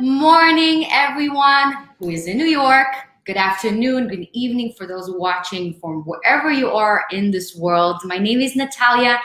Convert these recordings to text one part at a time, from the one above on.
morning, everyone who is in New York. Good afternoon, good evening for those watching from wherever you are in this world. My name is Natalia,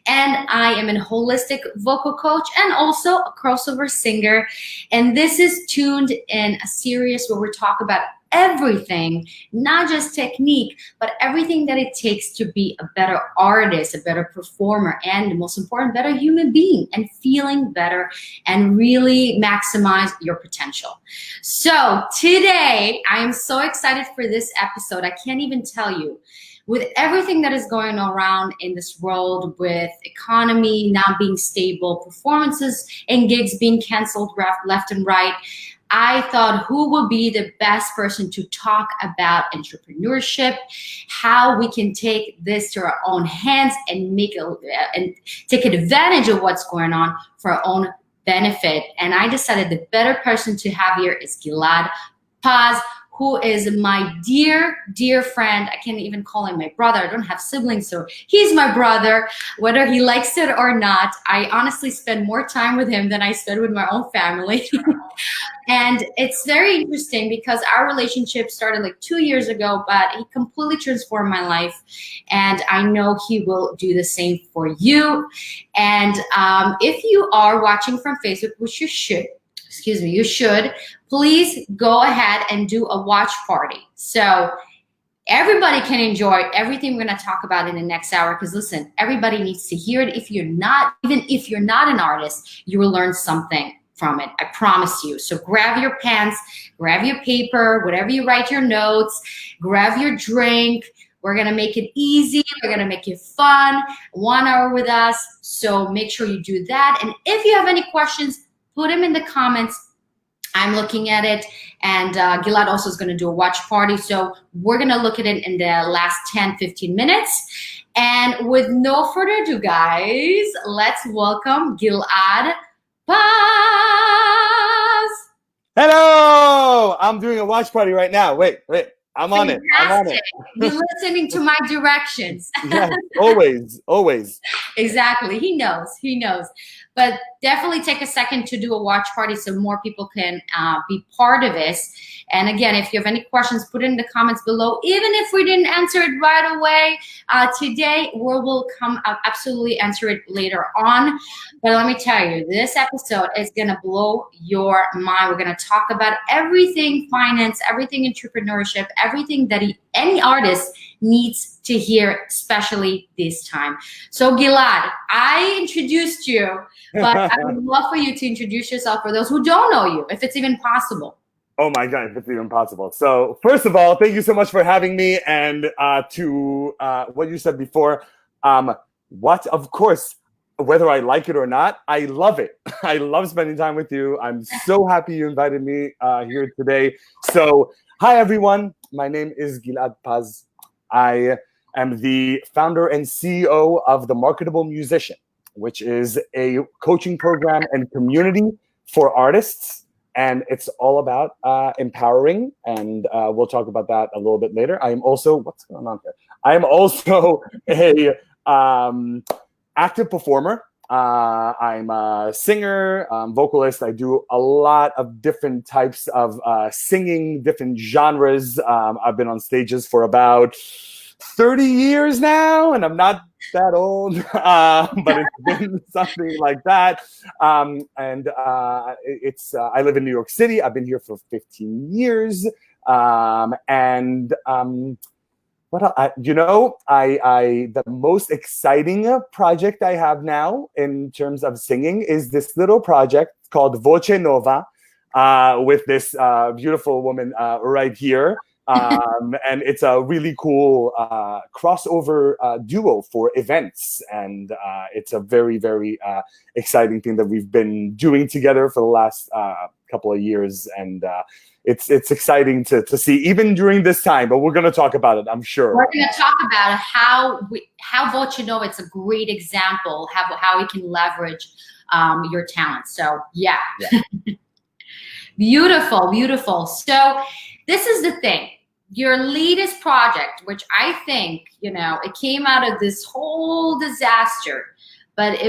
and I am a holistic vocal coach and also a crossover singer. And this is Tuned In, a series where we talk about everything, not just technique, but everything that it takes to be a better artist, a better performer, and the most important, better human being, and feeling better and really maximize your potential. So today, I am so excited for this episode. I can't even tell you. With everything that is going around in this world, with economy not being stable, performances and gigs being canceled left and right, I thought who would be the best person to talk about entrepreneurship, how we can take this to our own hands and and take advantage of what's going on for our own benefit. And I decided the better person to have here is Gilad Paz, who is my dear, dear friend. I can't even call him my brother. I don't have siblings, so he's my brother, whether he likes it or not. I honestly spend more time with him than I spend with my own family. And it's very interesting because our relationship started like 2 years ago, but he completely transformed my life. And I know he will do the same for you. And if you are watching from Facebook, which you should, you should, please go ahead and do a watch party. So everybody can enjoy everything we're going to talk about in the next hour. Because listen, everybody needs to hear it. Even if you're not an artist, you will learn something from it. I promise you. So grab your pens, grab your paper, whatever you write your notes, grab your drink. We're going to make it easy. We're going to make it fun. 1 hour with us. So make sure you do that. And if you have any questions, put them in the comments. I'm looking at it, and Gilad also is going to do a watch party. So we're going to look at it in the last 10, 15 minutes. And with no further ado, guys, let's welcome Gilad Paz. Hello! I'm doing a watch party right now. Wait. I'm on it. You're listening to my directions. Yes, always. Exactly. He knows. But definitely take a second to do a watch party so more people can be part of this. And again, if you have any questions, put it in the comments below. Even if we didn't answer it right away today, we will absolutely answer it later on. But let me tell you, this episode is going to blow your mind. We're going to talk about everything finance, everything entrepreneurship, everything that any artist needs to hear, especially this time. So Gilad, I introduced you, but I would love for you to introduce yourself for those who don't know you, if it's even possible. Oh my God, if it's even possible. So first of all, thank you so much for having me. And to what you said before, of course, whether I like it or not, I love it. I love spending time with you. I'm so happy you invited me here today. So hi, everyone. My name is Gilad Paz. I am the founder and CEO of the Marketable Musician, which is a coaching program and community for artists. And it's all about empowering. And we'll talk about that a little bit later. I'm also, what's going on here? I'm also a active performer. I'm a singer, vocalist. I do a lot of different types of singing, different genres. I've been on stages for about 30 years now, and I'm not that old, but it's been something like that. I live in New York City. I've been here for 15 years. The most exciting project I have now in terms of singing is this little project called Voce Nova with this beautiful woman right here. And it's a really cool crossover duo for events. And it's a very, very exciting thing that we've been doing together for the last couple of years. And it's exciting to see even during this time, but we're going to talk about it, I'm sure. We're going to talk about how Voce Nova, it's a great example, how we can leverage your talent. So yeah. Beautiful. So this is the thing. Your latest project, which I think, it came out of this whole disaster. But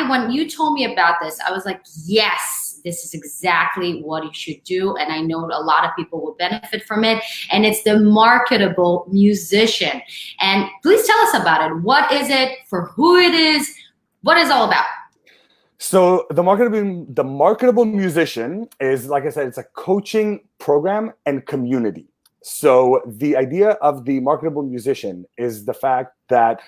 when you told me about this, I was like, yes, this is exactly what you should do. And I know a lot of people will benefit from it. And it's the Marketable Musician. And please tell us about it. What is it? For who it is? What is it all about? So the Marketable Musician is, like I said, it's a coaching program and community. So the idea of the Marketable Musician is the fact that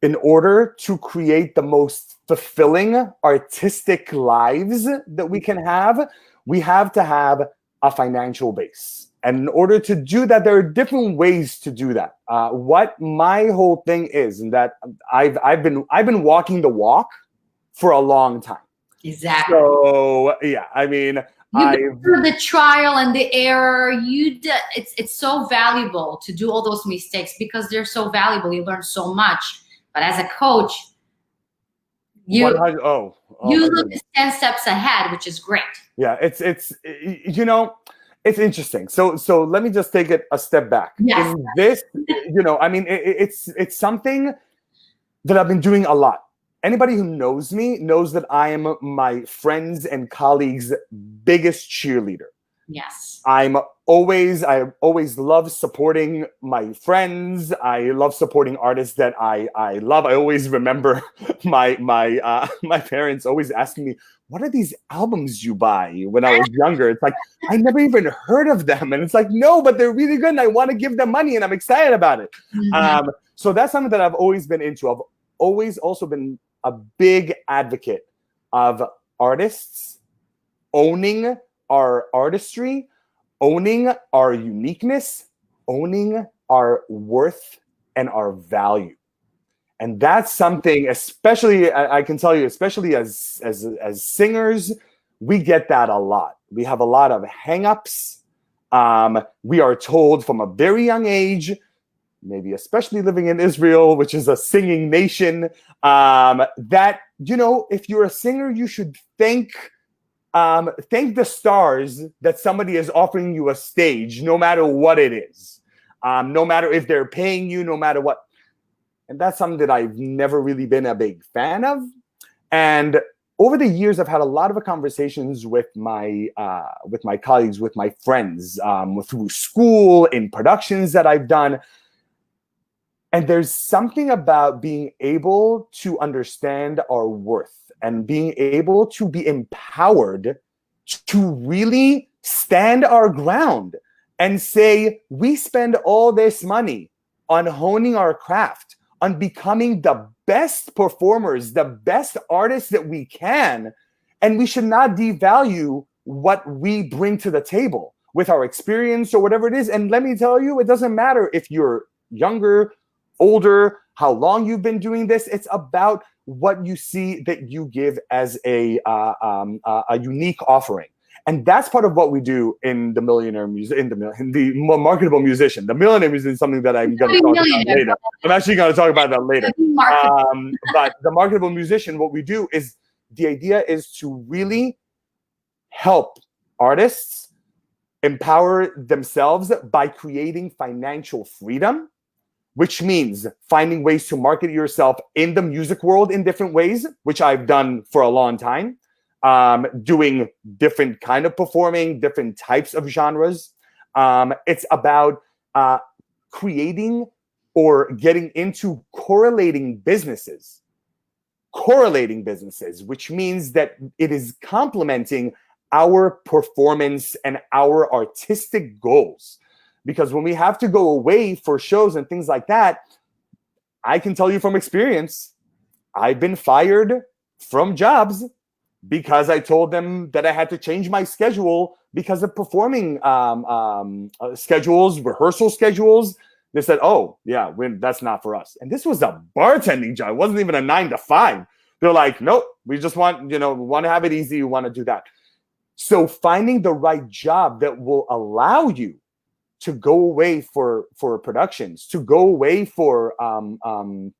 in order to create the most fulfilling artistic lives that we can have, we have to have a financial base. And in order to do that, there are different ways to do that. What my whole thing is, and that I've been walking the walk for a long time. Exactly. So yeah, I mean, you've been through the trial and the error. It's so valuable to do all those mistakes because they're so valuable. You learn so much. But as a coach, you look 10 steps ahead, which is great. Yeah, it's interesting. So let me just take it a step back. Yes. In this, I mean, it's something that I've been doing a lot. Anybody who knows me knows that I am my friends and colleagues' biggest cheerleader. Yes. I always love supporting my friends. I love supporting artists that I love. I always remember my parents always asking me, "What are these albums you buy?" When I was younger. It's like, I never even heard of them. And it's like, no, but they're really good and I want to give them money and I'm excited about it. Mm-hmm. So that's something that I've always been into. I've always also been a big advocate of artists owning our artistry, owning our uniqueness, owning our worth and our value. And that's something, especially, I can tell you, especially as singers, we get that a lot. We have a lot of hangups. We are told from a very young age, maybe especially living in Israel, which is a singing nation, that, if you're a singer, you should thank the stars that somebody is offering you a stage, no matter what it is, no matter if they're paying you, no matter what. And that's something that I've never really been a big fan of. And over the years, I've had a lot of conversations with my colleagues, with my friends, through school, in productions that I've done. And there's something about being able to understand our worth and being able to be empowered to really stand our ground and say, we spend all this money on honing our craft, on becoming the best performers, the best artists that we can. And we should not devalue what we bring to the table with our experience or whatever it is. And let me tell you, it doesn't matter if you're younger, older, how long you've been doing this. It's about what you see that you give as a unique offering. And that's part of what we do in the Marketable Musician. The Millionaire Musician is something that I'm going to talk about later. I'm actually going to talk about that later. But the Marketable Musician, what we do is, the idea is to really help artists empower themselves by creating financial freedom, which means finding ways to market yourself in the music world in different ways, which I've done for a long time, doing different kind of performing, different types of genres. It's about creating or getting into correlating businesses, which means that it is complementing our performance and our artistic goals. Because when we have to go away for shows and things like that, I can tell you from experience, I've been fired from jobs because I told them that I had to change my schedule because of performing schedules, rehearsal schedules. They said, "Oh, yeah, that's not for us." And this was a bartending job. It wasn't even a 9 to 5. They're like, "Nope, we just want, we want to have it easy. We want to do that." So finding the right job that will allow you to go away for productions, to go away for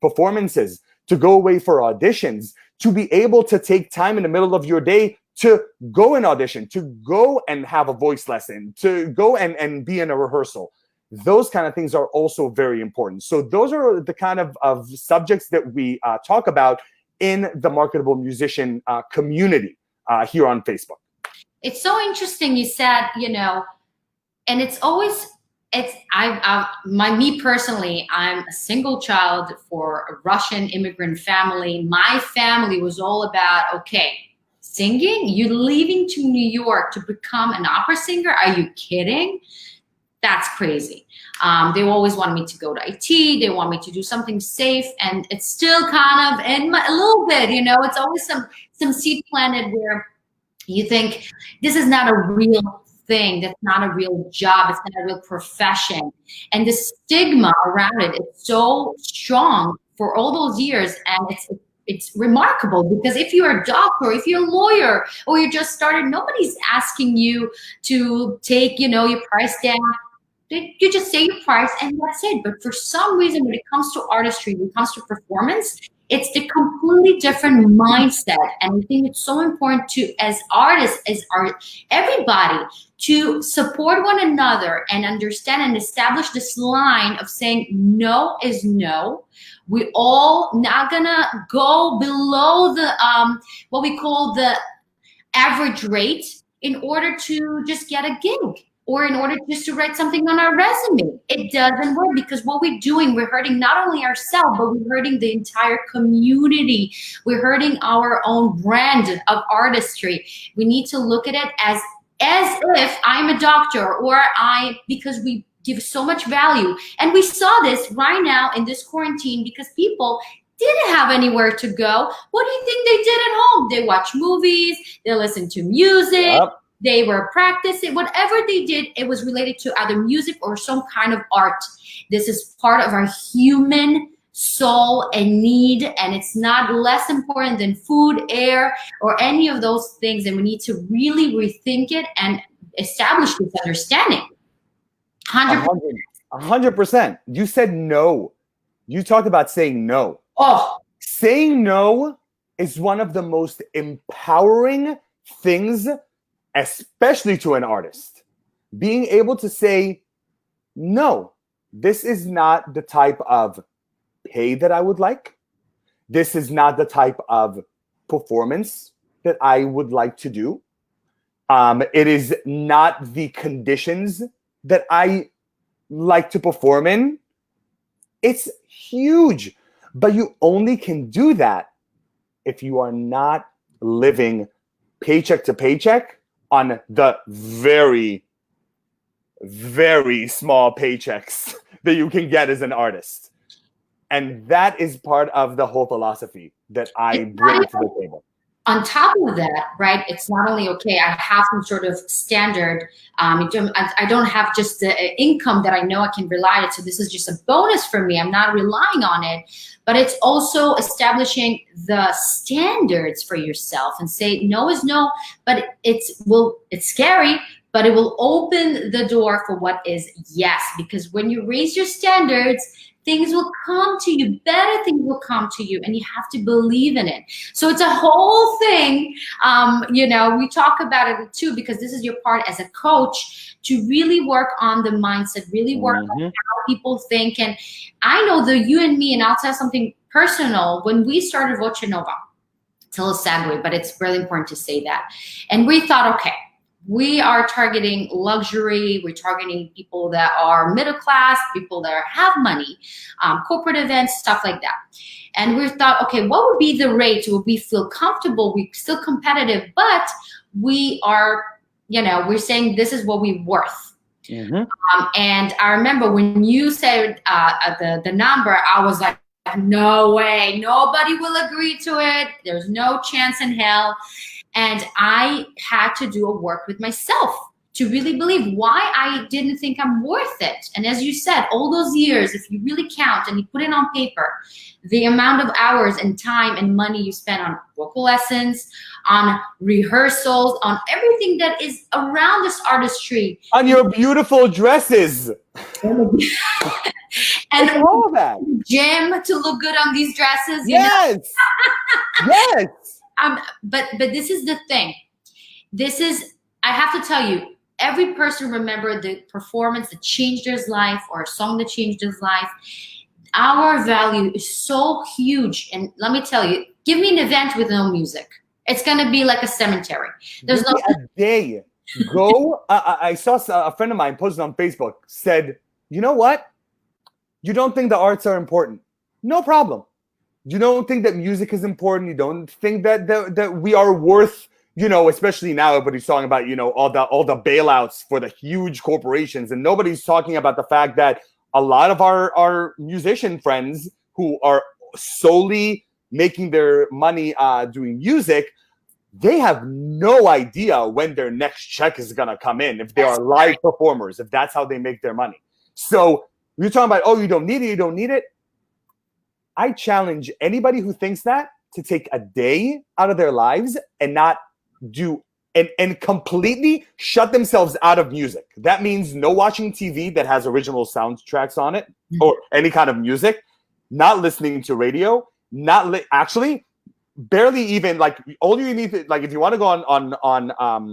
performances, to go away for auditions, to be able to take time in the middle of your day to go and audition, to go and have a voice lesson, to go and be in a rehearsal. Those kind of things are also very important. So those are the kind of subjects that we talk about in the Marketable Musician community. here on Facebook. It's so interesting you said, and it's always, me personally, I'm a single child for a Russian immigrant family. My family was all about, okay, singing? You're leaving to New York to become an opera singer? Are you kidding? That's crazy. They always wanted me to go to IT. They want me to do something safe, and it's still kind of a little bit, it's always some seed planted where you think this is not a real thing. That's not a real job. It's not a real profession. And the stigma around it is so strong for all those years. And it's remarkable, because if you're a doctor, if you're a lawyer, or you just started, nobody's asking you to take, your price down. You just say your price and that's it. But for some reason, when it comes to artistry, when it comes to performance, it's the completely different mindset. And I think it's so important to, as artists, everybody, to support one another and understand and establish this line of saying no is no. We all not gonna go below the what we call the average rate in order to just get a gig, or in order just to write something on our resume. It doesn't work, because what we're doing, we're hurting not only ourselves, but we're hurting the entire community. We're hurting our own brand of artistry. We need to look at it as if I'm a doctor, or because we give so much value. And we saw this right now in this quarantine, because people didn't have anywhere to go. What do you think they did at home? They watched movies, they listened to music. Yep. They were practicing. Whatever they did, it was related to either music or some kind of art. This is part of our human soul and need, and it's not less important than food, air, or any of those things. And we need to really rethink it and establish this understanding. 100%. 100%. You said no. You talked about saying no. Oh. Saying no is one of the most empowering things, especially to an artist. Being able to say, no, this is not the type of pay that I would like. This is not the type of performance that I would like to do. It is not the conditions that I like to perform in. It's huge, but you only can do that if you are not living paycheck to paycheck on the very, very small paychecks that you can get as an artist. And that is part of the whole philosophy that I bring to the table. On top of that, right, it's not only, okay, I have some sort of standard. I don't have just the income that I know I can rely on. So this is just a bonus for me. I'm not relying on it. But it's also establishing the standards for yourself and say no is no, but it's scary, but it will open the door for what is yes. Because when you raise your standards, things will come to you, better things will come to you, and you have to believe in it. So it's a whole thing. We talk about it too, because this is your part as a coach to really work on the mindset, really work on how people think. And I know that you and me, and I'll tell something personal, when we started Voce Nova, it's a little segue, but it's really important to say that. And we thought, okay, we are targeting luxury. We're targeting people that are middle class, people that have money, corporate events, stuff like that. And we thought, okay, what would be the rate? Would we feel comfortable? We're still competitive, but we are, we're saying this is what we're worth. And I remember when you said the number, I was like, no way, nobody will agree to it. There's no chance in hell. And I had to do a work with myself to really believe why I didn't think I'm worth it. And as you said, all those years, if you really count and you put it on paper, the amount of hours and time and money you spend on vocal lessons, on rehearsals, on everything that is around this artistry. On your beautiful dresses. And all of that. Gym to look good on these dresses. Yes. Yes. But this is the thing. I have to tell you, every person remember the performance that changed their life, or a song that changed his life. Our value is so huge. And let me tell you, give me an event with no music. It's going to be like a cemetery. There's no a day. Go. I saw a friend of mine posted on Facebook, said, you know what? You don't think the arts are important. No problem. You don't think that music is important. You don't think that we are worth, especially now everybody's talking about, all the bailouts for the huge corporations. And nobody's talking about the fact that a lot of our musician friends who are solely making their money doing music, they have no idea when their next check is going to come in, if they are live performers, if that's how they make their money. So you're talking about, you don't need it. I challenge anybody who thinks that to take a day out of their lives and not do and completely shut themselves out of music. That means no watching TV that has original soundtracks on it or any kind of music, not listening to radio, actually barely even, like, all you need to, like, if you want to go on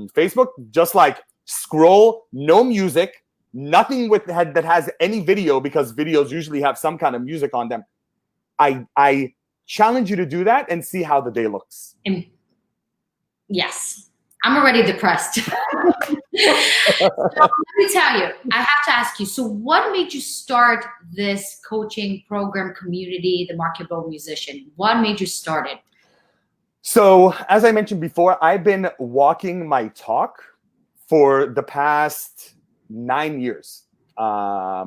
Facebook, just like scroll, no music, nothing that has any video, because videos usually have some kind of music on them. I challenge you to do that and see how the day looks. Yes, I'm already depressed. So let me tell you, I have to ask you, so what made you start this coaching program community, the Marketable Musician? What made you start it? So as I mentioned before, I've been walking my talk for the past 9 years. I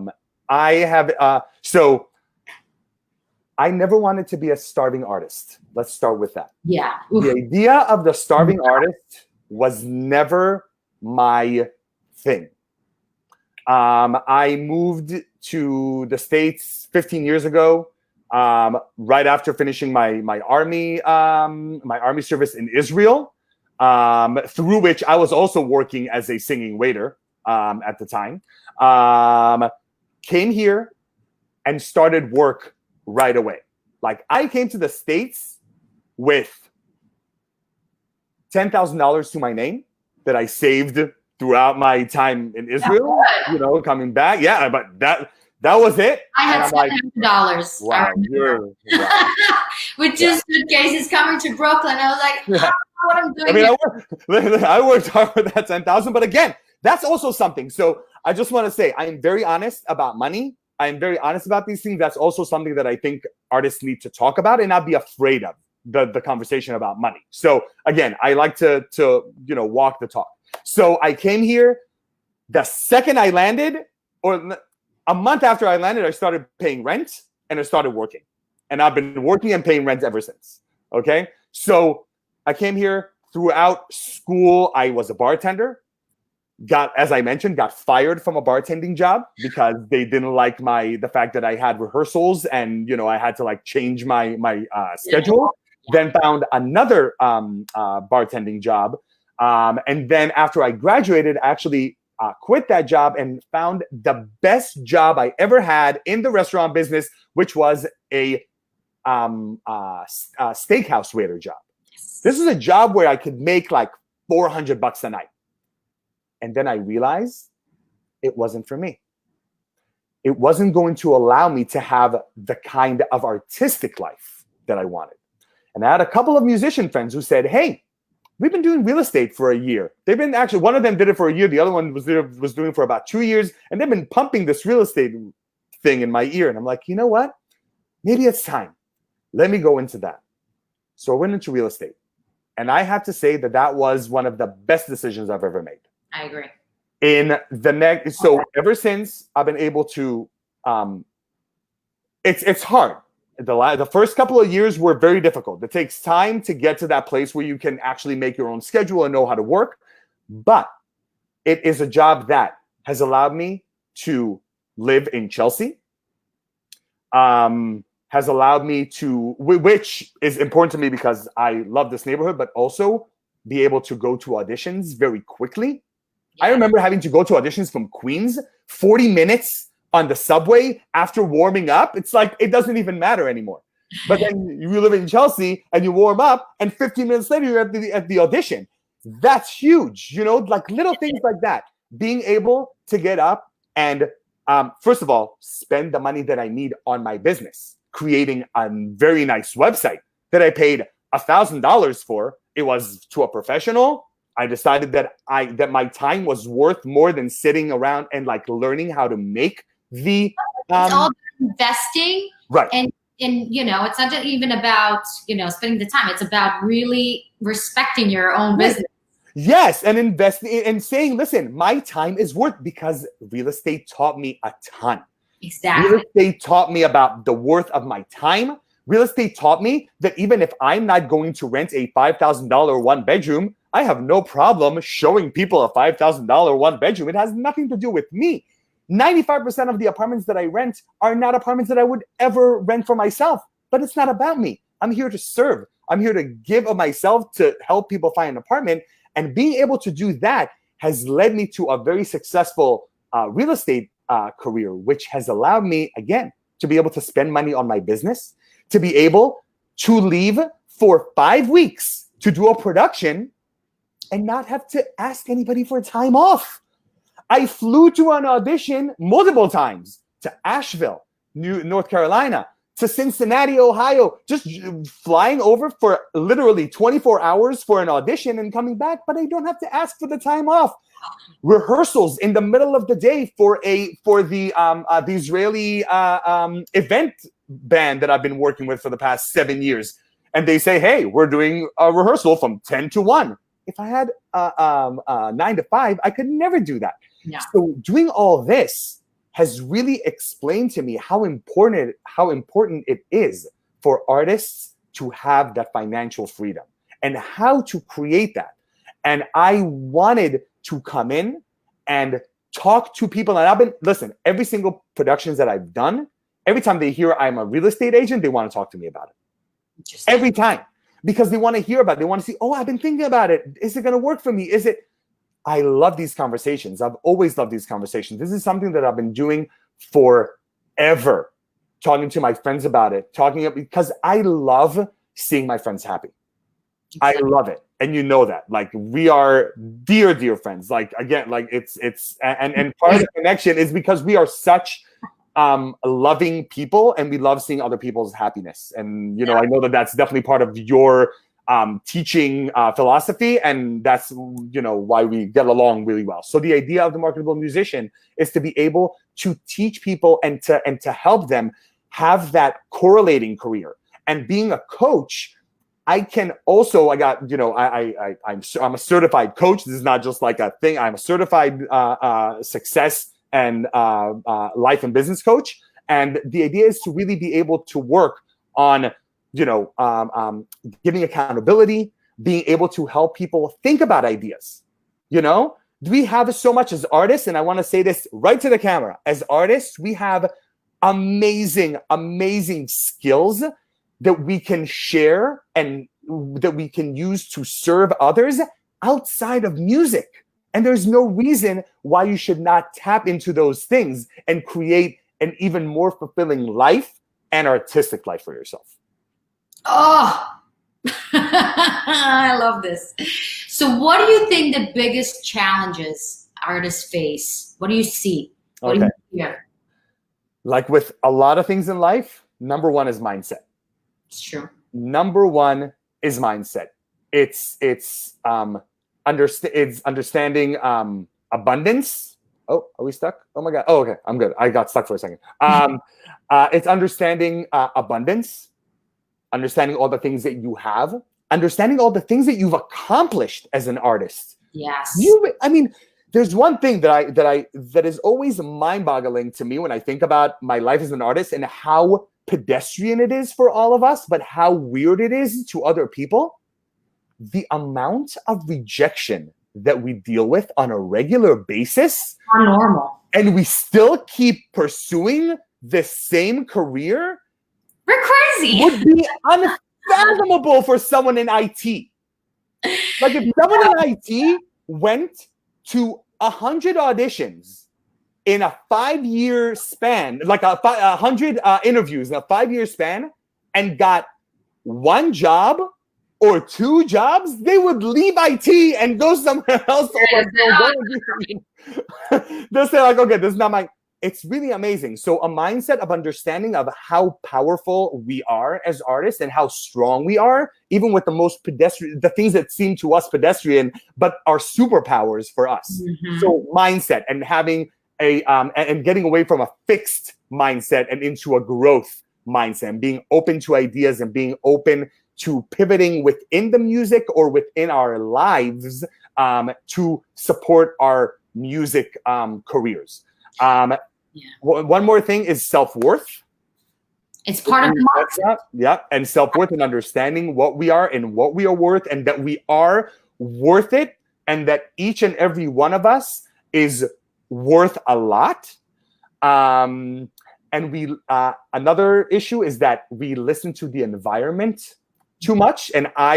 never wanted to be a starving artist. Let's start with that. Yeah. The idea of the starving artist was never my thing. I moved to the States 15 years ago, right after finishing my army service in Israel, through which I was also working as a singing waiter at the time. Came here and started work right away. Like, I came to the States with $10,000 to my name that I saved throughout my time in Israel, coming back. Yeah, but that was it. I had $700. Wow. With two suitcases coming to Brooklyn. I was like, what I'm doing. I worked hard for that 10,000, but again, that's also something. So I just want to say, I am very honest about money. I am very honest about these things. That's also something that I think artists need to talk about and not be afraid of, the conversation about money. So again, I like to walk the talk. So I came here. The second I landed, or a month after I landed, I started paying rent and I started working. And I've been working and paying rent ever since. Okay? So I came here. Throughout school, I was a bartender. As I mentioned, got fired from a bartending job because they didn't like the fact that I had rehearsals and, I had to change my schedule. Then found another bartending job. And then after I graduated, actually quit that job and found the best job I ever had in the restaurant business, which was a steakhouse waiter job. This is a job where I could make like $400 a night. And then I realized it wasn't for me. It wasn't going to allow me to have the kind of artistic life that I wanted. And I had a couple of musician friends who said, hey, we've been doing real estate for a year. They've been one of them did it for a year. The other one was doing it for about 2 years. And they've been pumping this real estate thing in my ear. And I'm like, you know what? Maybe it's time. Let me go into that. So I went into real estate. And I have to say that was one of the best decisions I've ever made. I agree. So ever since, I've been able to, it's hard. The first couple of years were very difficult. It takes time to get to that place where you can actually make your own schedule and know how to work. But it is a job that has allowed me to live in Chelsea, has allowed me to, which is important to me because I love this neighborhood, but also be able to go to auditions very quickly. I remember having to go to auditions from Queens, 40 minutes on the subway after warming up. It's like, it doesn't even matter anymore. But then you live in Chelsea and you warm up and 15 minutes later you're at the audition. That's huge, like little things like that. Being able to get up and, first of all, spend the money that I need on my business, creating a very nice website that I paid $1,000 for it was to a professional. I decided that my time was worth more than sitting around and like learning how to make the it's all about investing, right. And you know, it's not even about, you know, spending the time. It's about really respecting your own business. Yes, and investing and saying, listen, my time is worth, because real estate taught me a ton. Exactly. Real estate taught me about the worth of my time. Real estate taught me that even if I'm not going to rent a $5,000 one bedroom, I have no problem showing people a $5,000 one bedroom. It has nothing to do with me. 95% of the apartments that I rent are not apartments that I would ever rent for myself, but it's not about me. I'm here to serve. I'm here to give of myself to help people find an apartment. And being able to do that has led me to a very successful real estate career, which has allowed me, again, to be able to spend money on my business, to be able to leave for 5 weeks to do a production and not have to ask anybody for time off. I flew to an audition multiple times to Asheville, North Carolina, to Cincinnati, Ohio, just flying over for literally 24 hours for an audition and coming back, but I don't have to ask for the time off. Rehearsals in the middle of the day for the Israeli event band that I've been working with for the past 7 years. And they say, hey, we're doing a rehearsal from 10 to 1. If I had 9 to 5, I could never do that. Yeah. So doing all this has really explained to me how important it is for artists to have that financial freedom and how to create that. And I wanted to come in and talk to people. And listen, every single productions that I've done, every time they hear I'm a real estate agent, they want to talk to me about it. Every time. Because they want to hear about it. They want to see, oh, I've been thinking about it. Is it going to work for me? I love these conversations. I've always loved these conversations. This is something that I've been doing forever, talking to my friends about it, because I love seeing my friends happy. Exactly. I love it. And you know that. Like, we are dear, dear friends. Like, again, like it's and part of the connection is because we are such loving people, and we love seeing other people's happiness. And, you know, I know that that's definitely part of your teaching philosophy, and that's, you know, why we get along really well. So the idea of the Marketable Musician is to be able to teach people and to help them have that correlating career. And being a coach, I can also, I'm a certified coach. This is not just like a thing. I'm a certified success and life and business coach. And the idea is to really be able to work on, giving accountability, being able to help people think about ideas. You know, we have so much as artists, and I want to say this right to the camera. As artists, we have amazing, amazing skills that we can share and that we can use to serve others outside of music. And there's no reason why you should not tap into those things and create an even more fulfilling life and artistic life for yourself. Oh, I love this. So what do you think the biggest challenges artists face? What do you see? What do you hear? Like with a lot of things in life, number one is mindset. It's true. Number one is mindset. It's understanding abundance. Oh, are we stuck? Oh my God. Oh, okay. I'm good. I got stuck for a second. It's understanding abundance, understanding all the things that you have, understanding all the things that you've accomplished as an artist. Yes. There's one thing that is always mind-boggling to me when I think about my life as an artist and how pedestrian it is for all of us, but how weird it is to other people. The amount of rejection that we deal with on a regular basis. Not normal. And we still keep pursuing the same career. We're crazy. Would be unfathomable for someone in IT. Like, if someone in IT went to 100 auditions in a 5-year span, like 100 interviews in a 5-year span, and got 1 job or 2 jobs, they would leave IT and go somewhere else. They'll say like, okay, this is not my. it's really amazing. So a mindset of understanding of how powerful we are as artists and how strong we are, even with the most pedestrian, the things that seem to us pedestrian, but are superpowers for us. So mindset and having and getting away from a fixed mindset and into a growth mindset, and being open to ideas and being open to pivoting within the music or within our lives to support our music careers. One more thing is self-worth. It's part of the mindset. Yeah, and self-worth and understanding what we are and what we are worth, and that we are worth it, and that each and every one of us is worth a lot. And we another issue is that we listen to the environment too much, and I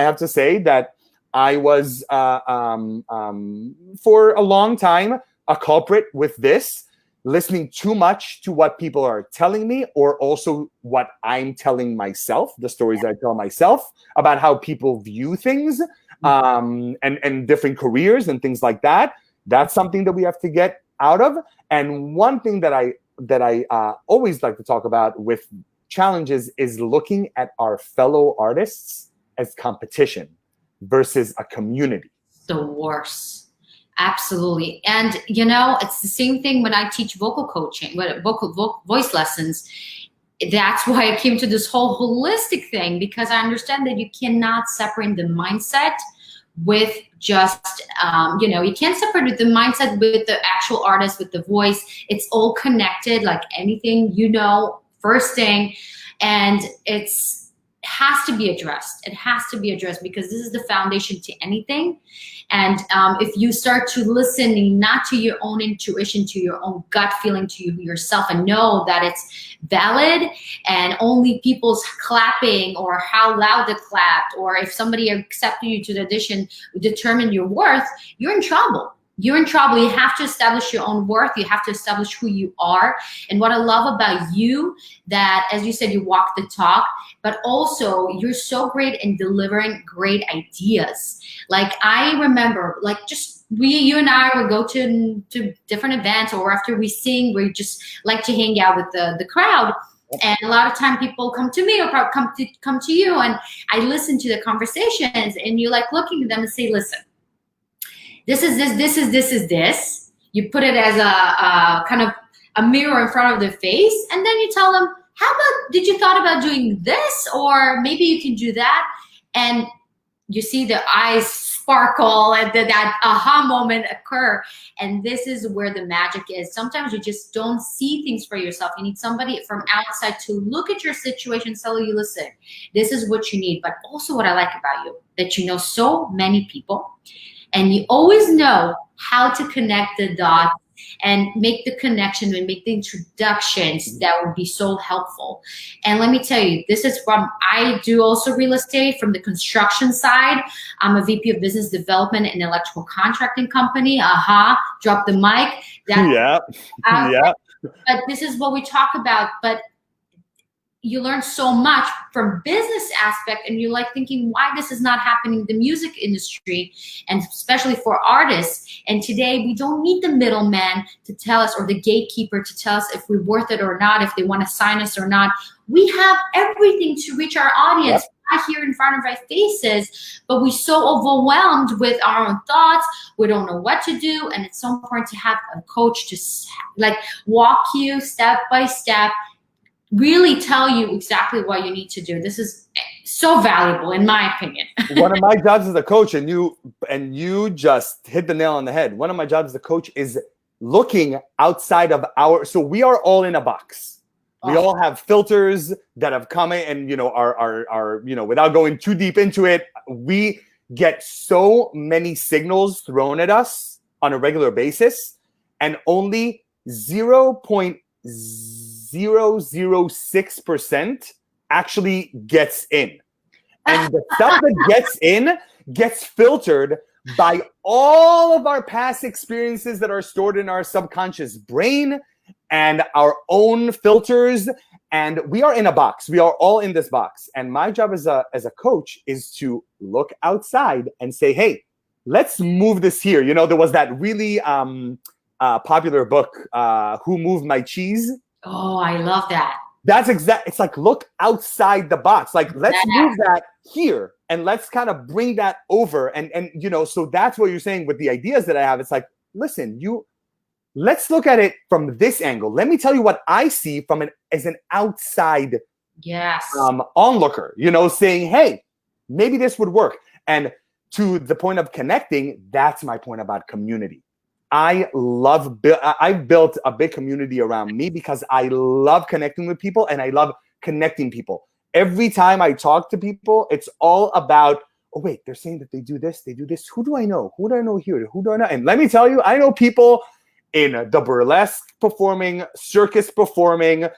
have to say that I was for a long time a culprit with this, listening too much to what people are telling me, or also what I'm telling myself, the stories I tell myself about how people view things, and different careers and things like that. That's something that we have to get out of. And one thing that I always like to talk about with challenges is looking at our fellow artists as competition versus a community. The worst. Absolutely. And, it's the same thing when I teach vocal coaching, voice lessons. That's why I came to this whole holistic thing, because I understand that you cannot separate the mindset with just, you can't separate the mindset with the actual artist, with the voice. It's all connected, like anything, first thing. And has to be addressed. It has to be addressed because this is the foundation to anything. And if you start to listen not to your own intuition, to your own gut feeling, to yourself, and know that it's valid, and only people's clapping or how loud they clapped, or if somebody accepted you to the audition determine your worth, you're in trouble. You're in trouble. You have to establish your own worth. You have to establish who you are. And what I love about you, that, as you said, you walk the talk, but also you're so great in delivering great ideas. Like I remember, you and I would go to different events, or after we sing, we just like to hang out with the crowd. And a lot of time people come to me or come to you, and I listen to the conversations, and you like looking at them and say, listen, this is this. You put it as a kind of a mirror in front of their face, and then you tell them, how about, did you thought about doing this? Or maybe you can do that. And you see the eyes sparkle and that aha moment occur. And this is where the magic is. Sometimes you just don't see things for yourself. You need somebody from outside to look at your situation, tell you, listen, this is what you need. But also what I like about you, that you know so many people, and you always know how to connect the dots and make the connection and make the introductions that would be so helpful. And let me tell you, this is I do also real estate from the construction side. I'm a VP of business development in an electrical contracting company. Drop the mic. Yeah. But this is what we talk about. But you learn so much from business aspect, and you're like thinking why this is not happening in the music industry, and especially for artists. And today we don't need the middleman to tell us, or the gatekeeper to tell us if we're worth it or not, if they want to sign us or not. We have everything to reach our audience. Yep. Not here in front of our faces, but we're so overwhelmed with our own thoughts. We don't know what to do. And it's so important to have a coach to like walk you step by step, really tell you exactly what you need to do. This is so valuable, in my opinion. One of my jobs as a coach, and you just hit the nail on the head. One of my jobs as a coach is looking outside of so we are all in a box. We all have filters that have come in, and are without going too deep into it, we get so many signals thrown at us on a regular basis, and only 0.006% actually gets in. And the stuff that gets in gets filtered by all of our past experiences that are stored in our subconscious brain and our own filters. And we are in a box. We are all in this box. And my job as a coach is to look outside and say, hey, let's move this here. There was that really popular book, Who Moved My Cheese? Oh, I love that. That's exact. It's like, look outside the box. Like, let's move that here and let's kind of bring that over. And so that's what you're saying with the ideas that I have. It's like, listen, let's look at it from this angle. Let me tell you what I see as an outside onlooker, saying, hey, maybe this would work. And to the point of connecting, that's my point about community. I've built a big community around me because I love connecting with people and I love connecting people. Every time I talk to people, it's all about, oh, wait, they're saying that they do this. Who do I know? Who do I know here? Who do I know? And let me tell you, I know people in the burlesque performing, circus performing,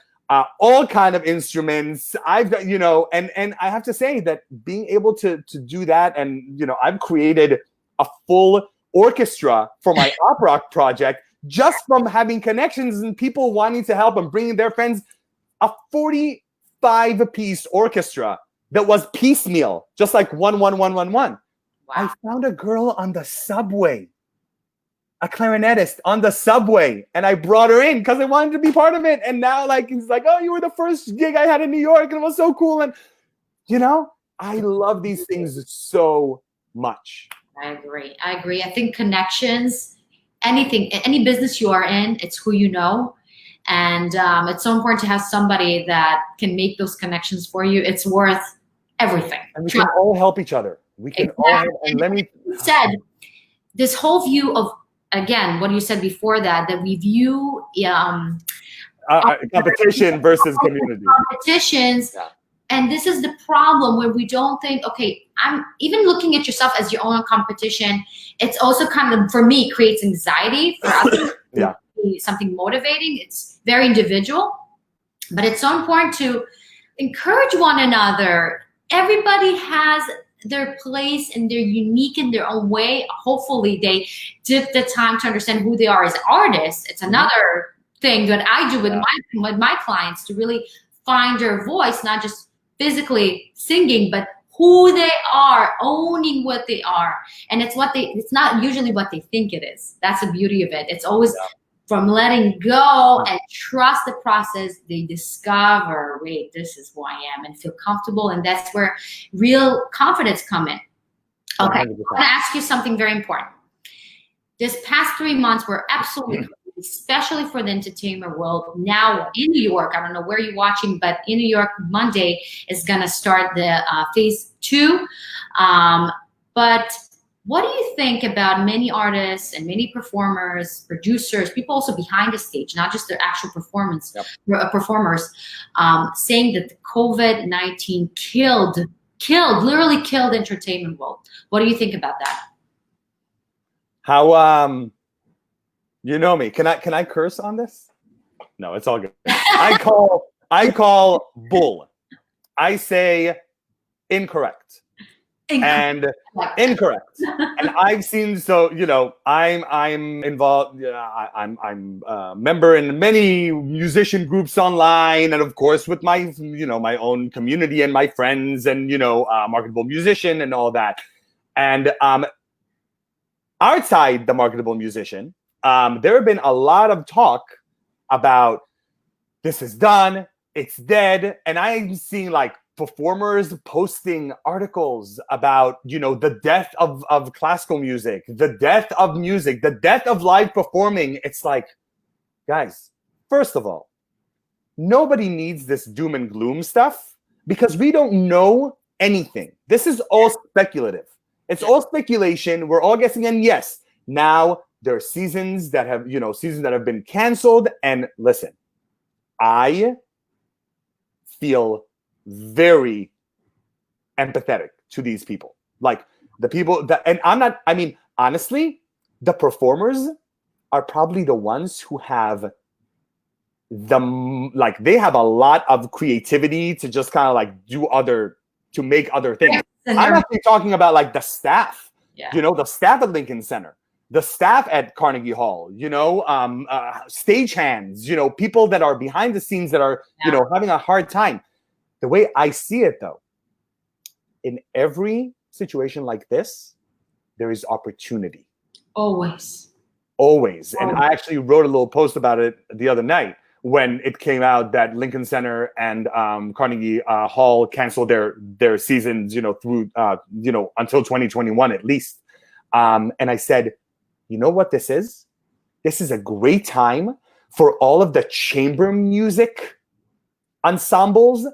all kind of instruments. I've got, and I have to say that being able to do that, and, I've created a full orchestra for my opera project just from having connections and people wanting to help and bringing their friends. A 45-piece orchestra that was piecemeal, just like 1-1-1-1-1. Wow. I found a girl on the subway, a clarinetist on the subway, and I brought her in because I wanted to be part of it. And now, it's like, oh, you were the first gig I had in New York, and it was so cool. And I love these things so much. I agree. I think connections, any business you are in, it's who you know. And it's so important to have somebody that can make those connections for you. It's worth everything. And we can all help each other. We can all help. And let me said this whole view of, again, what you said before that we view competition versus community. Competitions. Yeah. And this is the problem where we don't think, okay, I'm even looking at yourself as your own competition. It's also kind of, for me, creates anxiety for others. Yeah. Something motivating. It's very individual, but it's so important to encourage one another. Everybody has their place and they're unique in their own way. Hopefully they took the time to understand who they are as artists. It's another thing that I do with my clients, to really find their voice, not just physically singing, but who they are, owning what they are. And it's not usually what they think it is. That's the beauty of it. It's always from letting go and trust the process, they discover, wait, this is who I am, and feel comfortable. And that's where real confidence come in. Okay, 100%. I'm gonna ask you something very important. This past 3 months were absolutely crazy, especially for the entertainment world. Now in New York, I don't know where you're watching, but in New York, Monday is gonna start the phase 2. But what do you think about many artists and many performers, producers, people also behind the stage, not just their actual performers, saying that the COVID-19 literally killed the entertainment world? What do you think about that? How, you know me, can I curse on this? No, it's all good. I call bull. I say incorrect. And incorrect. And I've seen, I'm involved. I'm a member in many musician groups online, and of course with my my own community and my friends, and Marketable Musician and all that. And outside the Marketable Musician, there have been a lot of talk about this is done, it's dead, and I'm seeing performers posting articles about, the death of classical music, the death of music, the death of live performing. It's like, guys, first of all, nobody needs this doom and gloom stuff because we don't know anything. This is all speculative. It's all speculation. We're all guessing. And yes, now there are seasons that have been canceled. And listen, I feel very empathetic to these people. The people that, and honestly, the performers are probably the ones who have they have a lot of creativity to just kind of to make other things. I'm actually talking about the staff, the staff at Lincoln Center, the staff at Carnegie Hall, stagehands, people that are behind the scenes that are, having a hard time. The way I see it, though, in every situation like this, there is opportunity. Always. always. And I actually wrote a little post about it the other night when it came out that Lincoln Center and Carnegie Hall canceled their seasons, through until 2021 at least. And I said, you know what this is? This is a great time for all of the chamber music ensembles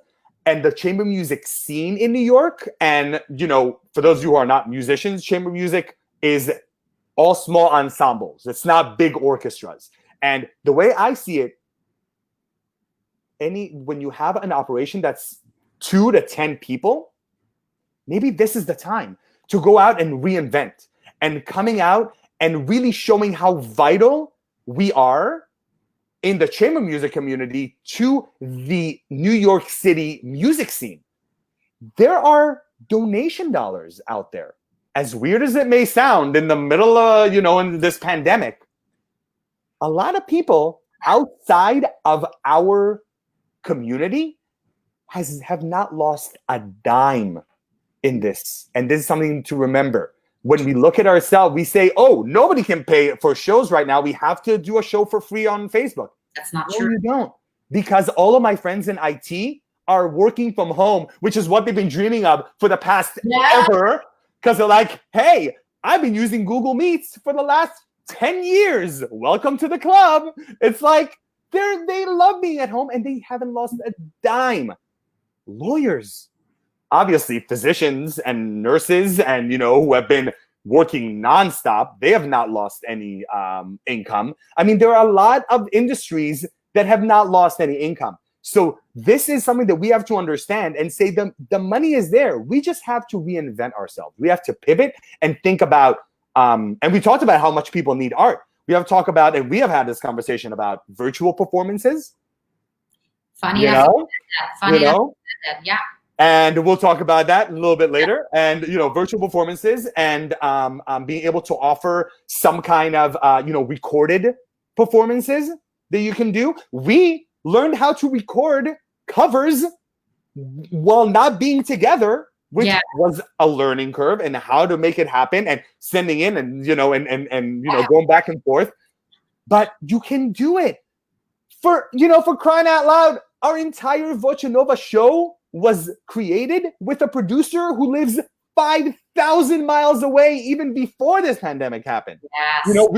and the chamber music scene in New York. And, for those of you who are not musicians, chamber music is all small ensembles. It's not big orchestras. And the way I see it, when you have an operation that's 2 to 10 people, maybe this is the time to go out and reinvent and coming out and really showing how vital we are in the chamber music community to the New York City music scene. There are donation dollars out there. As weird as it may sound, in the middle of, in this pandemic, a lot of people outside of our community have not lost a dime in this. And this is something to remember. When we look at ourselves, we say, oh, nobody can pay for shows right now. We have to do a show for free on Facebook. That's not no, true. You don't. Because all of my friends in IT are working from home, which is what they've been dreaming of for the past ever. Because they're like, hey, I've been using Google Meets for the last 10 years. Welcome to the club. It's like they love being at home and they haven't lost a dime. Lawyers, obviously physicians and nurses and, who have been working nonstop, they have not lost any income. I mean, there are a lot of industries that have not lost any income. So this is something that we have to understand and say the money is there. We just have to reinvent ourselves. We have to pivot and think about, and we talked about how much people need art. We have to talk about, and we have had this conversation about virtual performances. Funny, yeah. And we'll talk about that a little bit later. Yeah. And, virtual performances and being able to offer some kind of, recorded performances that you can do. We learned how to record covers while not being together, which was a learning curve, and how to make it happen and sending in and, going back and forth. But you can do it. For crying out loud, our entire Voce Nova show was created with a producer who lives 5,000 miles away even before this pandemic happened. Yes.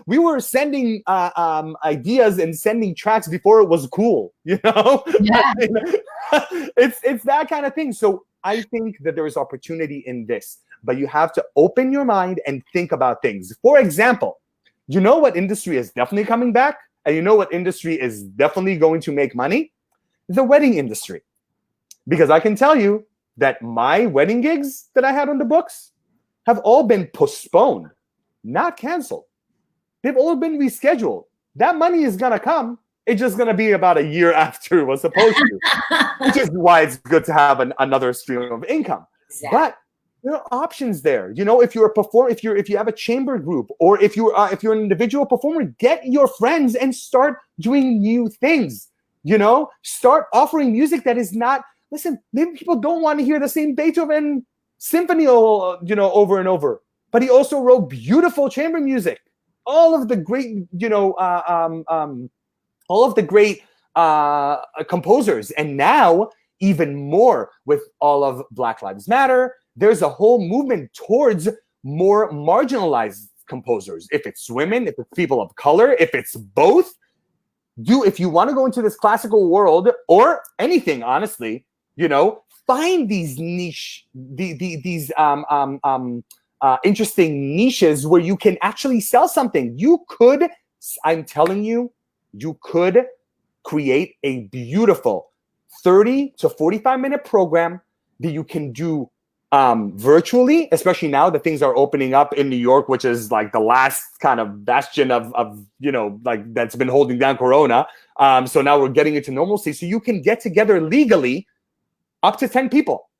We were sending ideas and sending tracks before it was cool, Yeah. It's that kind of thing. So I think that there is opportunity in this, but you have to open your mind and think about things. For example, you know what industry is definitely coming back? And you know what industry is definitely going to make money? The wedding industry. Because I can tell you that my wedding gigs that I had on the books have all been postponed, not canceled. They've all been rescheduled. That money is going to come. It's just going to be about a year after it was supposed to, which is why it's good to have another stream of income. Exactly. But there are options there. If you're a performer, if you have a chamber group, or if you're an individual performer, get your friends and start doing new things. Start offering music that is not. Listen, maybe people don't want to hear the same Beethoven symphony, over and over. But he also wrote beautiful chamber music. All of the great, composers, and now even more with all of Black Lives Matter. There's a whole movement towards more marginalized composers. If it's women, if it's people of color, if it's both. If you want to go into this classical world or anything, honestly, find these niche, these interesting niches where you can actually sell something. I'm telling you, you could create a beautiful 30 to 45-minute program that you can do virtually, especially now that things are opening up in New York, which is like the last kind of bastion of that's been holding down Corona. So now we're getting into normalcy. So you can get together legally up to 10 people.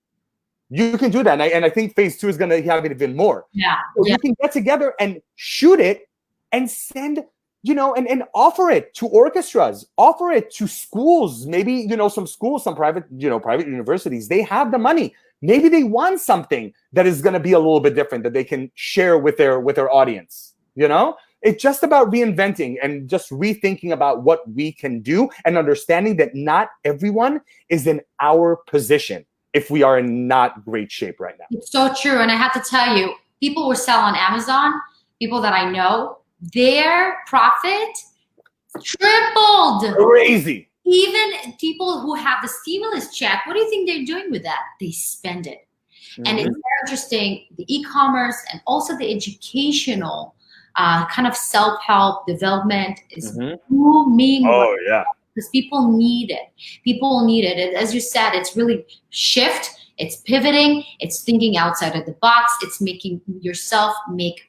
You can do that. And I think phase 2 is going to have it even more. Yeah. So you can get together and shoot it and send, and offer it to orchestras, offer it to schools, maybe, some schools, some private universities. They have the money. Maybe they want something that is going to be a little bit different that they can share with their audience. It's just about reinventing and just rethinking about what we can do and understanding that not everyone is in our position if we are in not great shape right now. It's so true. And I have to tell you, people who sell on Amazon, people that I know, their profit tripled. Crazy. Even people who have the stimulus check, what do you think they're doing with that? They spend it. And it's very interesting, the e-commerce and also the educational kind of self-help development is booming. Oh, yeah. Because people need it. People need it. As you said, it's really shift. It's pivoting. It's thinking outside of the box. It's making yourself make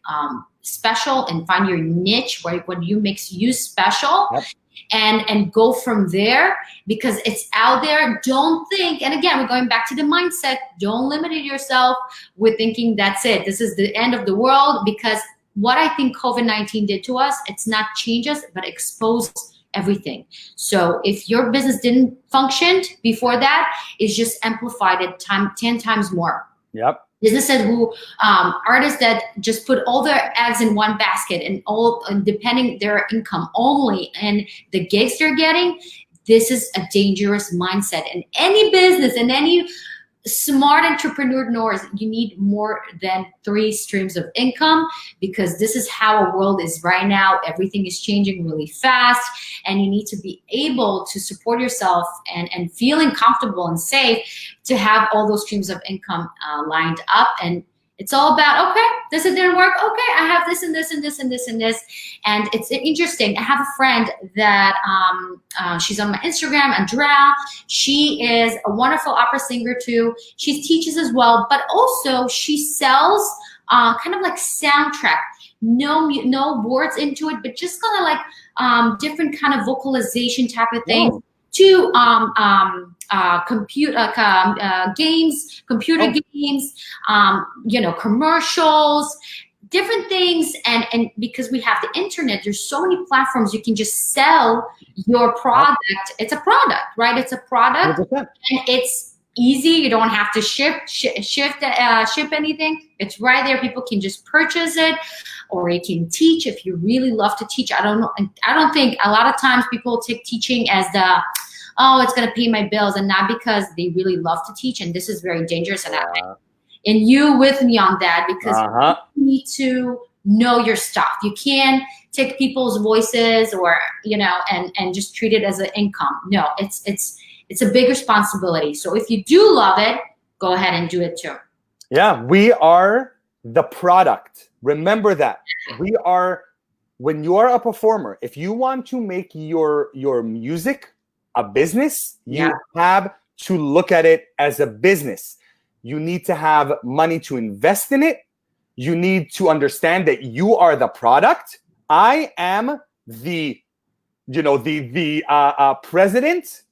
special and find your niche where what you makes you special. Yep. And go from there because it's out there. Don't think, and again, we're going back to the mindset. Don't limit yourself with thinking that's it. This is the end of the world, because what I think COVID-19 did to us, it's not change us, but expose everything. So if your business didn't function before that, it's just amplified it 10 times more. Yep. Businesses who artists that just put all their eggs in one basket and depending their income only and the gigs they're getting, this is a dangerous mindset. And any business and any smart entrepreneur knows you need more than 3 streams of income, because this is how our world is right now. Everything is changing really fast, and you need to be able to support yourself and feeling comfortable and safe to have all those streams of income lined up. And it's all about, okay, this didn't work. Okay, I have this and this and this and this and this. And it's interesting. I have a friend that she's on my Instagram, Andrea. She is a wonderful opera singer too. She teaches as well, but also she sells kind of like soundtrack. No words into it, but just kind of like different kind of vocalization type of thing. Whoa. To computer games, commercials, different things. And because we have the internet, there's so many platforms you can just sell your product. It's a product, right? It's a product, 100%. and it's easy. You don't have to ship anything. It's right there. People can just purchase it, or you can teach if you really love to teach. I don't think a lot of times people take teaching as it's going to pay my bills, and not because they really love to teach. And this is very dangerous. And you with me on that, because you need to know your stuff. You can't take people's voices or, and just treat it as an income. No, it's a big responsibility. So if you do love it, go ahead and do it too. Yeah, we are the product. Remember that. When you are a performer, if you want to make your music a business, you have to look at it as a business. You need to have money to invest in it. You need to understand that you are the product. I am the president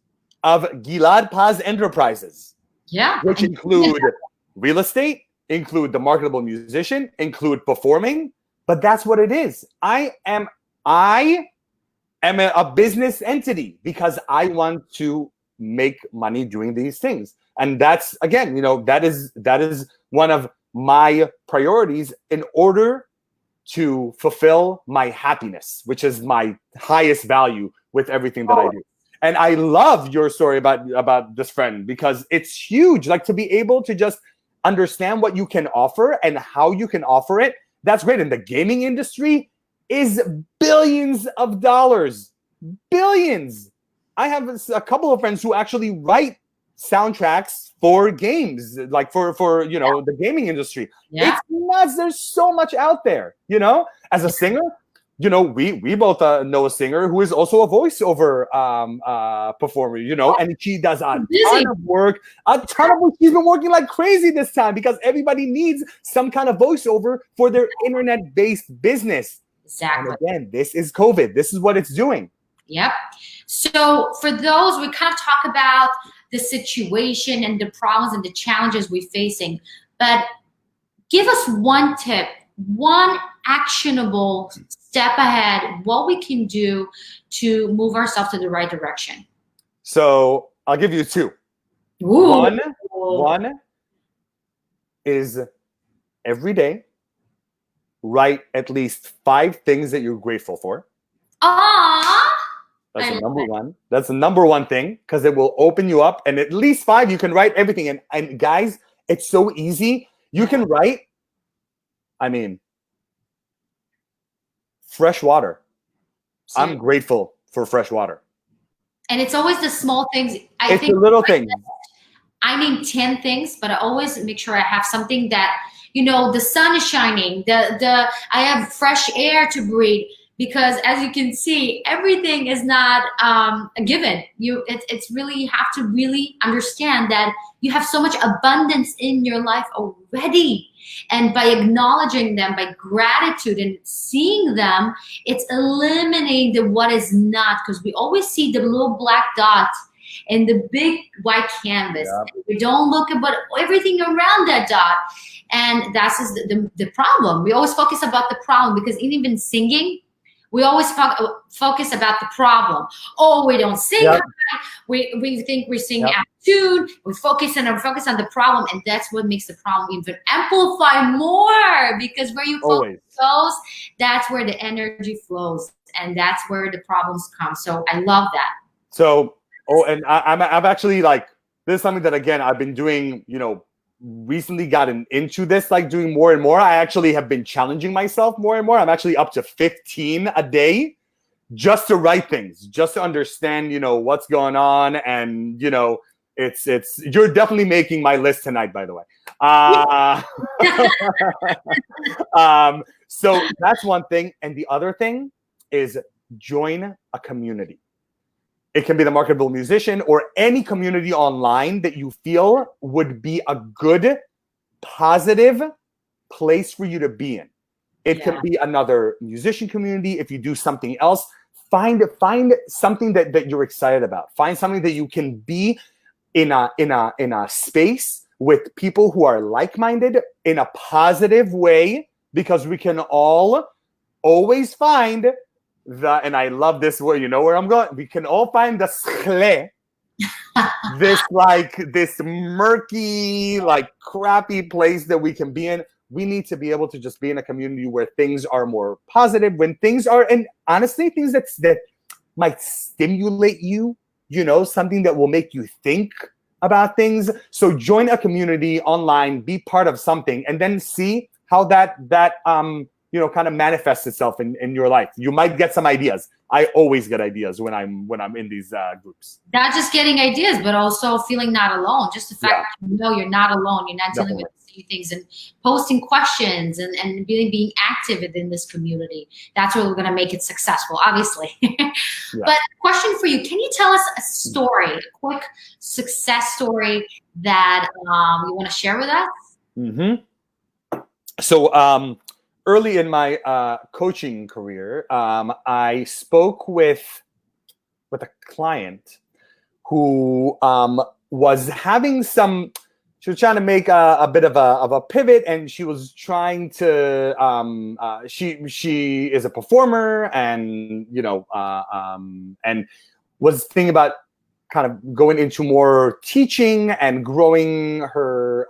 of Gilad Paz Enterprises. Yeah. Which include real estate, include the marketable musician, include performing. But that's what it is. I am a business entity because I want to make money doing these things. And that's, again, that is one of my priorities in order to fulfill my happiness, which is my highest value with everything that I do. And I love your story about this friend, because it's huge. Like, to be able to just understand what you can offer and how you can offer it. That's great. And the gaming industry is billions of dollars. Billions. I have a couple of friends who actually write soundtracks for games, like for the gaming industry. Yeah. It's nuts. There's so much out there, as a singer. We both know a singer who is also a voiceover performer, and she does a ton of work. She's been working like crazy this time because everybody needs some kind of voiceover for their internet-based business. Exactly. And again, this is COVID. This is what it's doing. Yep. So for those, we kind of talk about the situation and the problems and the challenges we're facing, but give us one tip, one actionable step ahead, what we can do to move ourselves to the right direction. So I'll give you 2. Ooh. One is every day write at least 5 things that you're grateful for. Aww. That's the number one. That's the number one thing, because it will open you up. And at least 5, you can write everything. And guys, it's so easy. You can write, I mean, fresh water. I'm grateful for fresh water. And it's always the small things. I it's think the little things. I name 10 things, but I always make sure I have something that, you know, the sun is shining, I have fresh air to breathe. Because as you can see, everything is not a given. It's really, you have to really understand that you have so much abundance in your life already. And by acknowledging them, by gratitude and seeing them, it's eliminating the what is not. Because we always see the little black dot in the big white canvas. Yep. We don't look at everything around that dot. And that's just the problem. We always focus about the problem, because even singing, we always focus about the problem. Oh, we don't sing. Yep. We think we sing Yep. out of tune. We focus on the problem, and that's what makes the problem even amplify more. Because where you focus goes, that's where the energy flows, and that's where the problems come. So I love that. So, and I've actually, like, this is something that, again, I've been doing, you know, recently gotten into this, like doing more and more. I actually have been challenging myself more and more. I'm actually up to 15 a day just to write things, just to understand, you know, what's going on. And, you know, you're definitely making my list tonight, by the way. So that's one thing. And the other thing is join a community. It can be the Marketable Musician or any community online that you feel would be a good, positive place for you to be in. It can be another musician community. If you do something else, find something that you're excited about. Find something that you can be in a space with people who are like-minded in a positive way, because we can all always find and I love this word, you know where I'm going? We can all find the schle, this murky, like crappy place that we can be in. We need to be able to just be in a community where things are more positive, when things are, and honestly, things that might stimulate you, you know, something that will make you think about things. So join a community online, be part of something, and then see how that you know, kind of manifests itself in your life. You might get some ideas. I always get ideas when I'm in these groups. Not just getting ideas, but also feeling not alone. Just the fact that you know you're not alone. You're not dealing with these things, and posting questions and being active within this community. That's what we're going to make it successful, obviously. But question for you: can you tell us a story, a quick success story that you want to share with us? Mm-hmm. So early in my coaching career, I spoke with a client who was having she was trying to make a bit of a pivot, and she was trying to, she is a performer, and, you know, and was thinking about kind of going into more teaching and growing her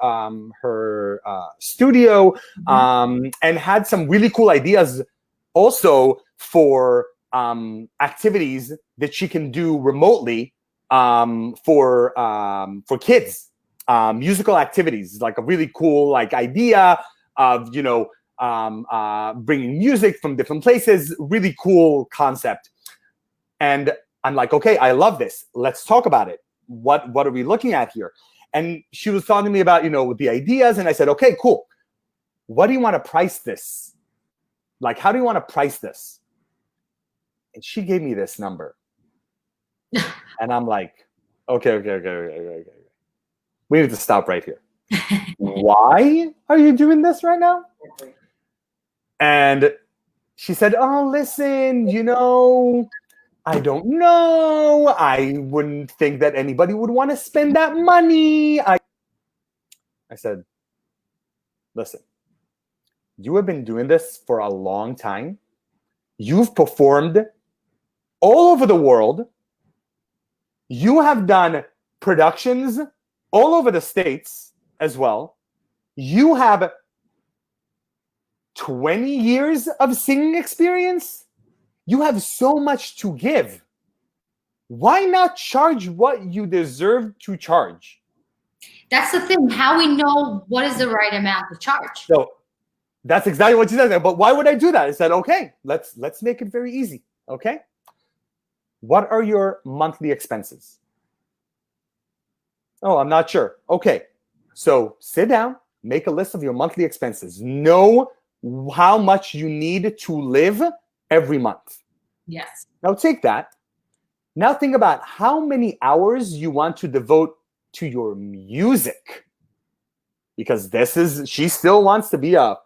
studio, and had some really cool ideas also for activities that she can do remotely for kids, musical activities, like a really cool like idea of, you know, bringing music from different places, really cool concept. And I'm like, okay, I love this. Let's talk about it. What are we looking at here? And she was talking to me about, you know, the ideas. And I said, okay, cool. What do you want to price this? Like, how do you want to price this? And she gave me this number. And I'm like, okay. We need to stop right here. Why are you doing this right now? And she said, oh, listen, you know, I don't know. I wouldn't think that anybody would want to spend that money. I said, listen, you have been doing this for a long time. You've performed all over the world. You have done productions all over the States as well. You have 20 years of singing experience? You have so much to give. Why not charge what you deserve to charge? That's the thing. How we know what is the right amount to charge? So that's exactly what you said. But why would I do that? I said, okay, let's make it very easy. Okay. What are your monthly expenses? Oh, I'm not sure. Okay. So sit down, make a list of your monthly expenses. Know how much you need to live every month. Yes. Now take that. Now think about how many hours you want to devote to your music. Because she still wants to be a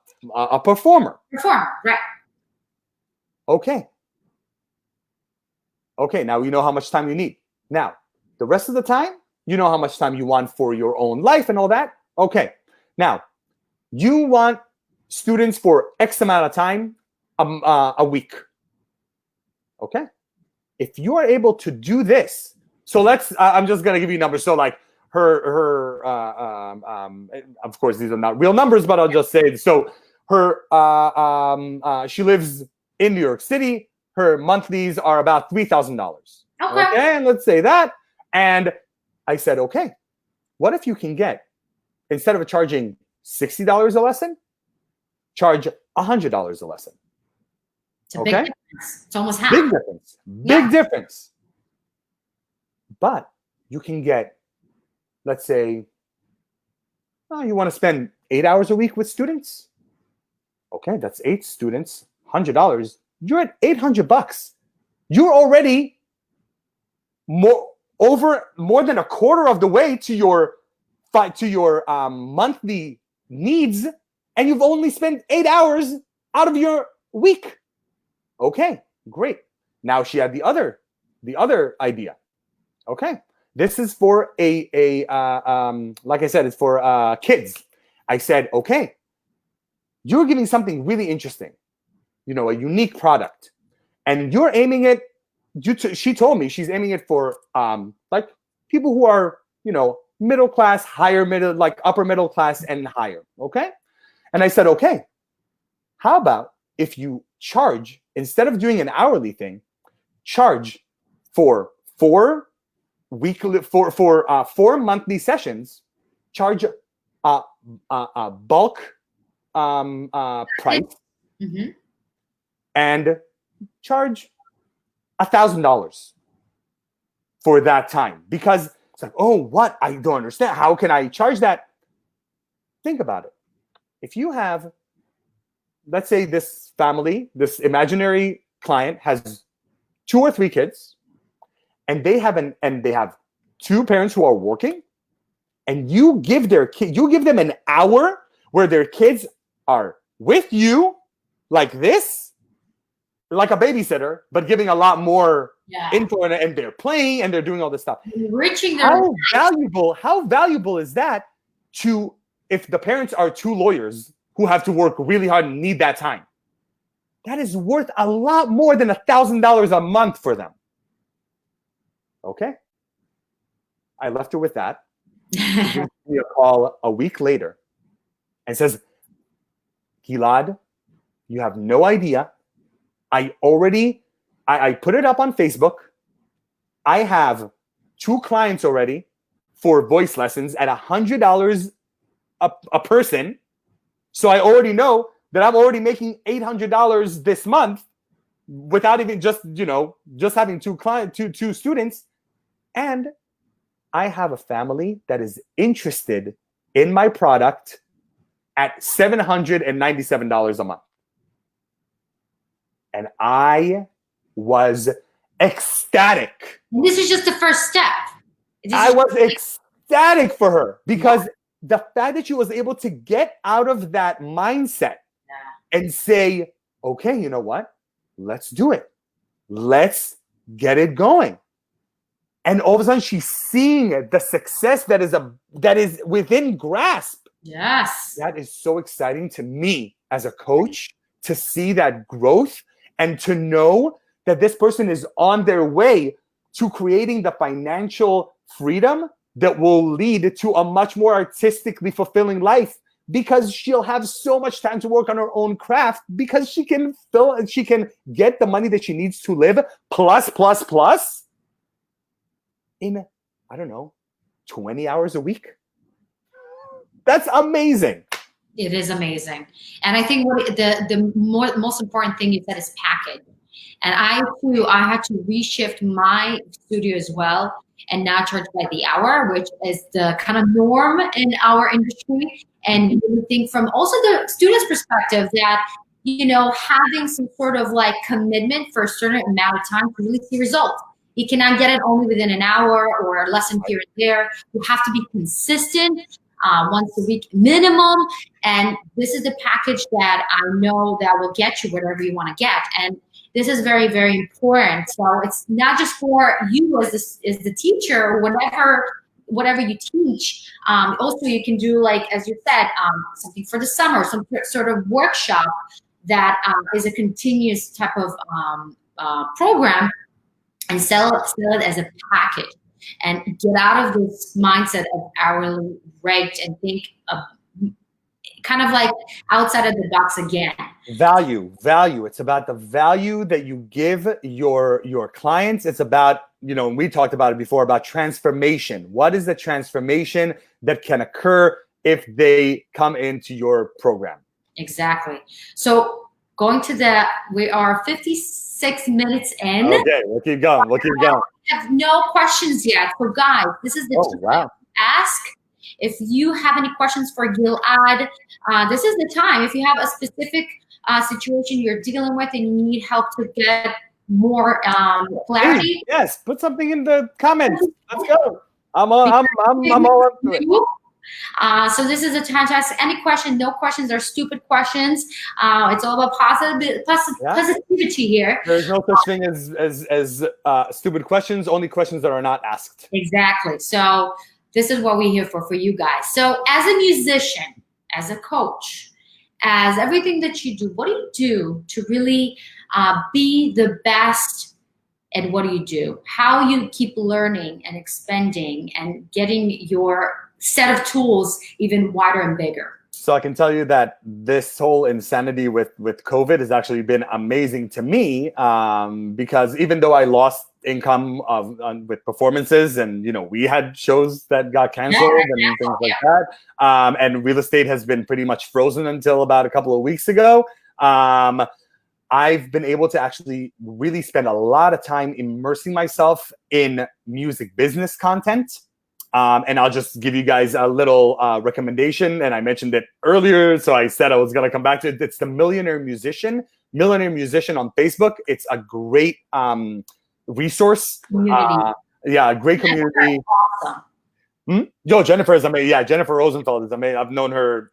performer. Performer, right. Okay. Okay, now you know how much time you need. Now, the rest of the time, you know how much time you want for your own life and all that. Okay. Now, you want students for X amount of time a week. Okay. If you are able to do this, so I'm just going to give you numbers. So like of course, these are not real numbers, but I'll just say, so she lives in New York City. Her monthlies are about $3,000. Okay. And let's say that. And I said, okay, what if you can get, instead of charging $60 a lesson, charge $100 a lesson? It's a big difference. It's almost half. Big difference. Big difference. But you can get, let's say, you want to spend 8 hours a week with students? Okay, that's 8 students, $100. You're at $800. You're already more than a quarter of the way to your monthly needs, and you've only spent 8 hours out of your week. Okay, great. Now she had the other idea. Okay, this is for like I said, it's for kids. I said, okay, you're giving something really interesting, a unique product, and you're aiming it. She told me she's aiming it for like people who are middle class, higher middle, like upper middle class and higher. Okay, and I said, okay, how about if you charge, instead of doing an hourly thing, charge for 4 monthly sessions, charge a bulk price, and charge $1,000 for that time. Because it's like, oh, what? I don't understand. How can I charge that? Think about it. If you have, let's say this family, this imaginary client has 2 or 3 kids, and they have 2 parents who are working, and you give them an hour where their kids are with you like this, like a babysitter, but giving a lot more info, and they're playing and they're doing all this stuff. Enriching their How valuable is that to, if the parents are 2 lawyers who have to work really hard and need that time? That is worth a lot more than $1,000 a month for them. Okay. I left her with that. She gives me a call a week later and says, Gilad, you have no idea. I put it up on Facebook. I have 2 clients already for voice lessons at $100 a person. So I already know that I'm already making $800 this month without even just having 2 students. And I have a family that is interested in my product at $797 a month. And I was ecstatic. This is just the first step. I was ecstatic for her because the fact that she was able to get out of that mindset and say, okay, you know what? Let's do it. Let's get it going. And all of a sudden she's seeing the success that is within grasp. Yes. That is so exciting to me as a coach, to see that growth and to know that this person is on their way to creating the financial freedom that will lead to a much more artistically fulfilling life because she'll have so much time to work on her own craft because she can get the money that she needs to live plus in, I don't know, 20 hours a week. That's amazing. It is amazing. And I think what the most important thing you said is package. And I had to reshift my studio as well and now charge by the hour, which is the kind of norm in our industry. And you think from also the student's perspective that, having some sort of like commitment for a certain amount of time to really see results. You cannot get it only within an hour or a lesson here and there. You have to be consistent. Once a week minimum, and this is the package that I know that will get you whatever you want to get, and this is very, very important. So it's not just for you as the teacher or whatever you teach. Also, you can do, like as you said, something for the summer, some sort of workshop that is a continuous type of program, and sell it as a package. And get out of this mindset of hourly rate and think of kind of like outside of the box again. Value. It's about the value that you give your clients. It's about, and we talked about it before, about transformation. What is the transformation that can occur if they come into your program? Exactly. So going to we are 56 minutes in. Okay, we'll keep going. I have no questions yet. So guys, this is the time to ask. If you have any questions for Gilad, this is the time. If you have a specific situation you're dealing with and you need help to get more clarity. Yes, put something in the comments. Let's go. I'm all up to it. So this is a time to ask any question. No questions are stupid questions. It's all about positivity here. There's no such thing as stupid questions. Only questions that are not asked. Exactly. So this is what we're here for you guys. So as a musician, as a coach, as everything that you do, what do you do to really be the best at what you do? How you keep learning and expanding and getting your set of tools even wider and bigger? So I can tell you that this whole insanity with COVID has actually been amazing to me, because even though I lost income with performances, and we had shows that got canceled and things like that, and real estate has been pretty much frozen until about a couple of weeks ago, I've been able to actually really spend a lot of time immersing myself in music business content. And I'll just give you guys a little recommendation. And I mentioned it earlier, so I said I was going to come back to it. It's the Millionaire Musician on Facebook. It's a great resource. Great community. Awesome. Yo, Jennifer is amazing. Yeah, Jennifer Rosenfeld is amazing. I've known her,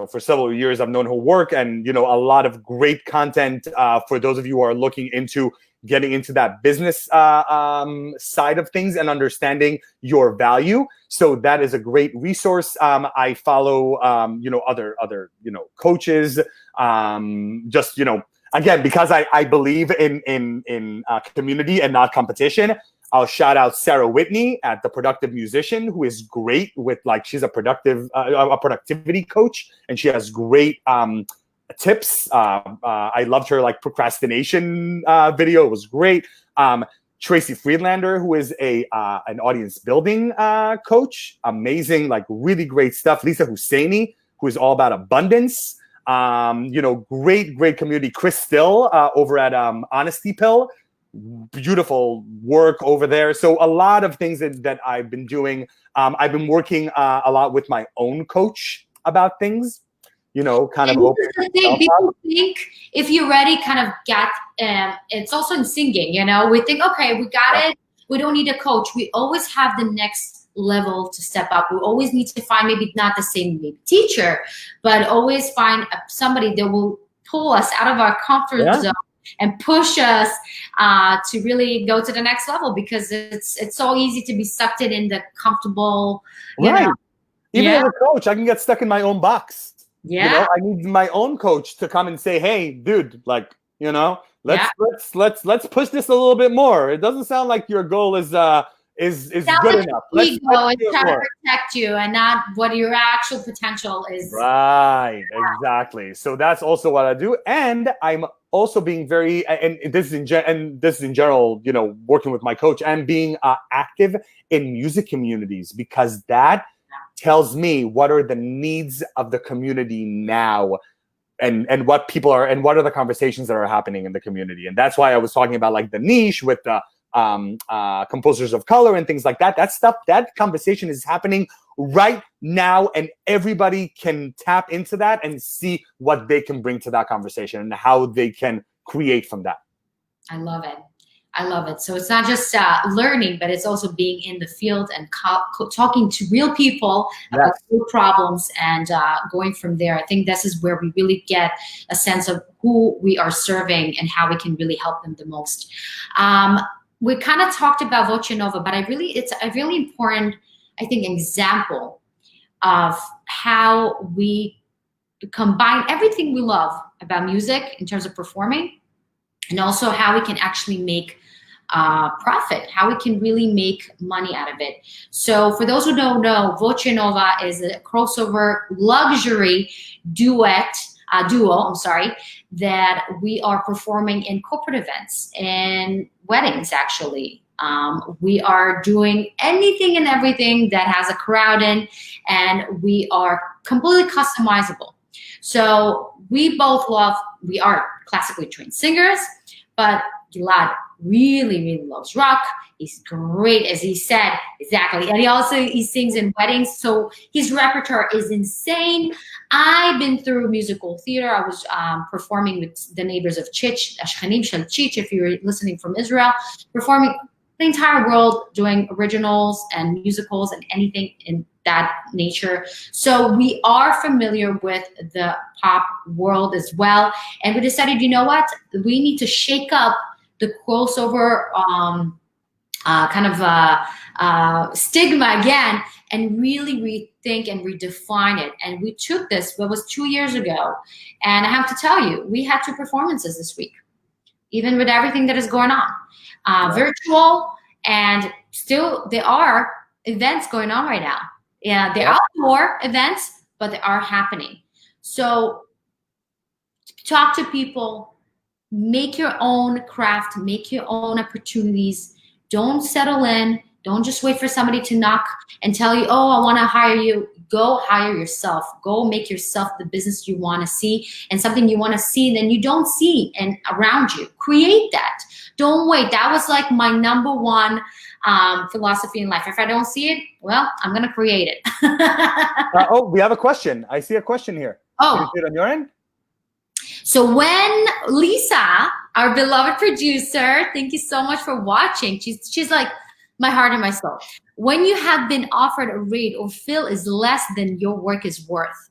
for several years. I've known her work, and a lot of great content for those of you who are looking into getting into that business side of things and understanding your value. So that is a great resource. I follow, other coaches. Again, because I believe in community and not competition. I'll shout out Sarah Whitney at The Productive Musician, who is great with, she's a productivity coach, and she has great tips. I loved her procrastination video. It was great. Tracy Friedlander, who is an audience building coach, amazing, really great stuff. Lisa Husseini, who is all about abundance. Great community. Chris Still over at Honesty Pill, beautiful work over there. So a lot of things that I've been doing. I've been working a lot with my own coach about things. Kind of open. People think if you're ready, kind of get. It's also in singing. We think, okay, we got it. We don't need a coach. We always have the next level to step up. We always need to find maybe not the same teacher, but always find somebody that will pull us out of our comfort zone and push us to really go to the next level, because it's so easy to be sucked in the comfortable. Even as a coach, I can get stuck in my own box. Yeah, I need my own coach to come and say, "Hey, dude, let's push this a little bit more." It doesn't sound like your goal is is Sounds good like enough. your ego is do it trying to more. protect you and not what your actual potential is. Right, exactly. So that's also what I do, and I'm also being very, and this is in general, working with my coach and being active in music communities, because that tells me what are the needs of the community now, and what people are, and what are the conversations that are happening in the community. And that's why I was talking about like the niche with the composers of color and things like that. That stuff, that conversation is happening right now, and everybody can tap into that and see what they can bring to that conversation and how they can create from that. I love it. I love it. So it's not just learning, but it's also being in the field and talking to real people about real problems and going from there. I think this is where we really get a sense of who we are serving and how we can really help them the most. We kind of talked about Voce Nova, but it's a really important, I think, example of how we combine everything we love about music in terms of performing, and also how we can actually make profit, how we can really make money out of it. So for those who don't know, Voce Nova is a crossover luxury duo, that we are performing in corporate events and weddings, actually. We are doing anything and everything that has a crowd in, and we are completely customizable. So we are classically trained singers, but Gilad really, really loves rock. He's great, as he said, exactly. And he sings in weddings, so his repertoire is insane. I've been through musical theater. I was performing with the neighbors of Chich, Ashkanim Shel Chich, if you're listening from Israel, performing the entire world, doing originals and musicals and anything in that nature. So we are familiar with the pop world as well. And we decided, you know what? We need to shake up the crossover stigma again, and really rethink and redefine it. And we took this, what was 2 years ago, and I have to tell you, we had 2 performances this week, even with everything that is going on, virtual, and still there are events going on right now. Yeah, they're outdoor events, but they are happening. So talk to people. Make your own craft, make your own opportunities. Don't settle in. Don't just wait for somebody to knock and tell you, oh, I want to hire you. Go hire yourself. Go make yourself the business you want to see, and something you want to see that you don't see and around you. Create that. Don't wait. That was like my number one philosophy in life. If I don't see it, well, I'm going to create it. We have a question. I see a question here. Oh. Can you see it on your end? So when Lisa, our beloved producer, thank you so much for watching. She's like my heart and my soul. When you have been offered a rate or feel is less than your work is worth,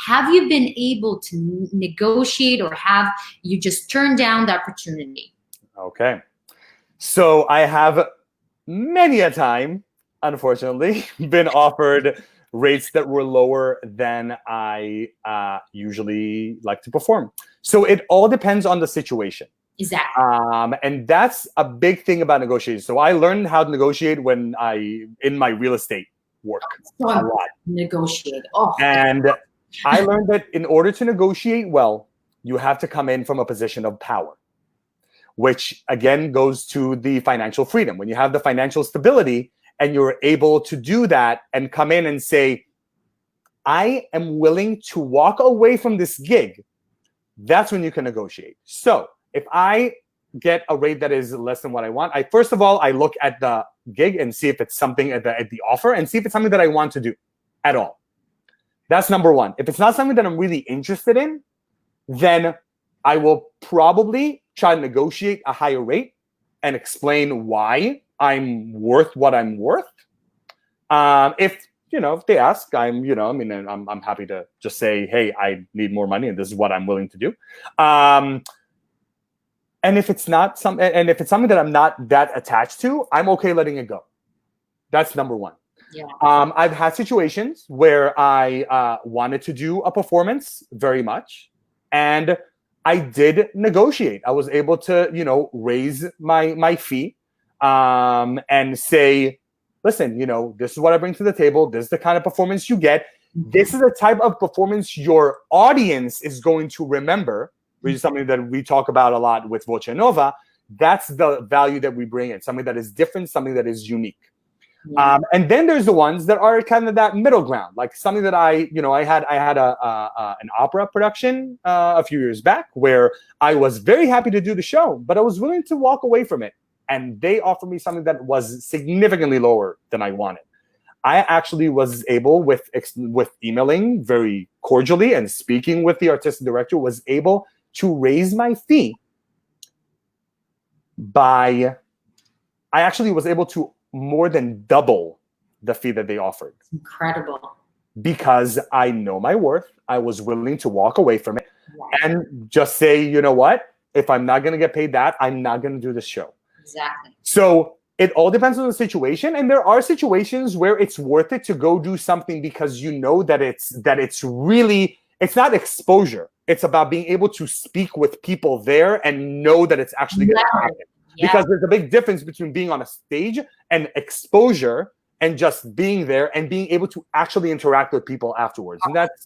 have you been able to negotiate, or have you just turned down the opportunity? Okay. So I have many a time, unfortunately, been offered rates that were lower than I usually like to perform. So it all depends on the situation. Exactly. And that's a big thing about negotiating. So I learned how to negotiate in my real estate work. So a lot. Negotiate. Oh. And I learned that in order to negotiate well, you have to come in from a position of power, which again goes to the financial freedom. When you have the financial stability and you're able to do that and come in and say, I am willing to walk away from this gig, that's when you can negotiate. So if I get a rate that is less than what I want, first of all, I look at the gig and see if it's something at the offer, and see if it's something that I want to do at all. That's number one. If it's not something that I'm really interested in, then I will probably try to negotiate a higher rate and explain why I'm worth what I'm worth. If they ask, I'm happy to just say, hey, I need more money and this is what I'm willing to do. And if it's something that I'm not that attached to, I'm okay letting it go. That's number one. Yeah. I've had situations where I wanted to do a performance very much, and I did negotiate. I was able to, raise my fee and say, listen, this is what I bring to the table. This is the kind of performance you get. This is the type of performance your audience is going to remember, which is something that we talk about a lot with Voce Nova. That's the value that we bring in, something that is different, something that is unique. And then there's the ones that are kind of that middle ground, like something that I had an opera production a few years back where I was very happy to do the show, but I was willing to walk away from it. And they offered me something that was significantly lower than I wanted. I actually was able, with emailing very cordially and speaking with the artistic director, was able to raise my fee I actually was able to more than double the fee that they offered. Incredible. Because I know my worth. I was willing to walk away from it and just say, you know what? If I'm not going to get paid that, I'm not going to do this show. Exactly. So it all depends on the situation. And there are situations where it's worth it to go do something because you know that it's not exposure. It's about being able to speak with people there and know that it's actually going to happen. Yeah. Because there's a big difference between being on a stage and exposure and just being there and being able to actually interact with people afterwards. And that's,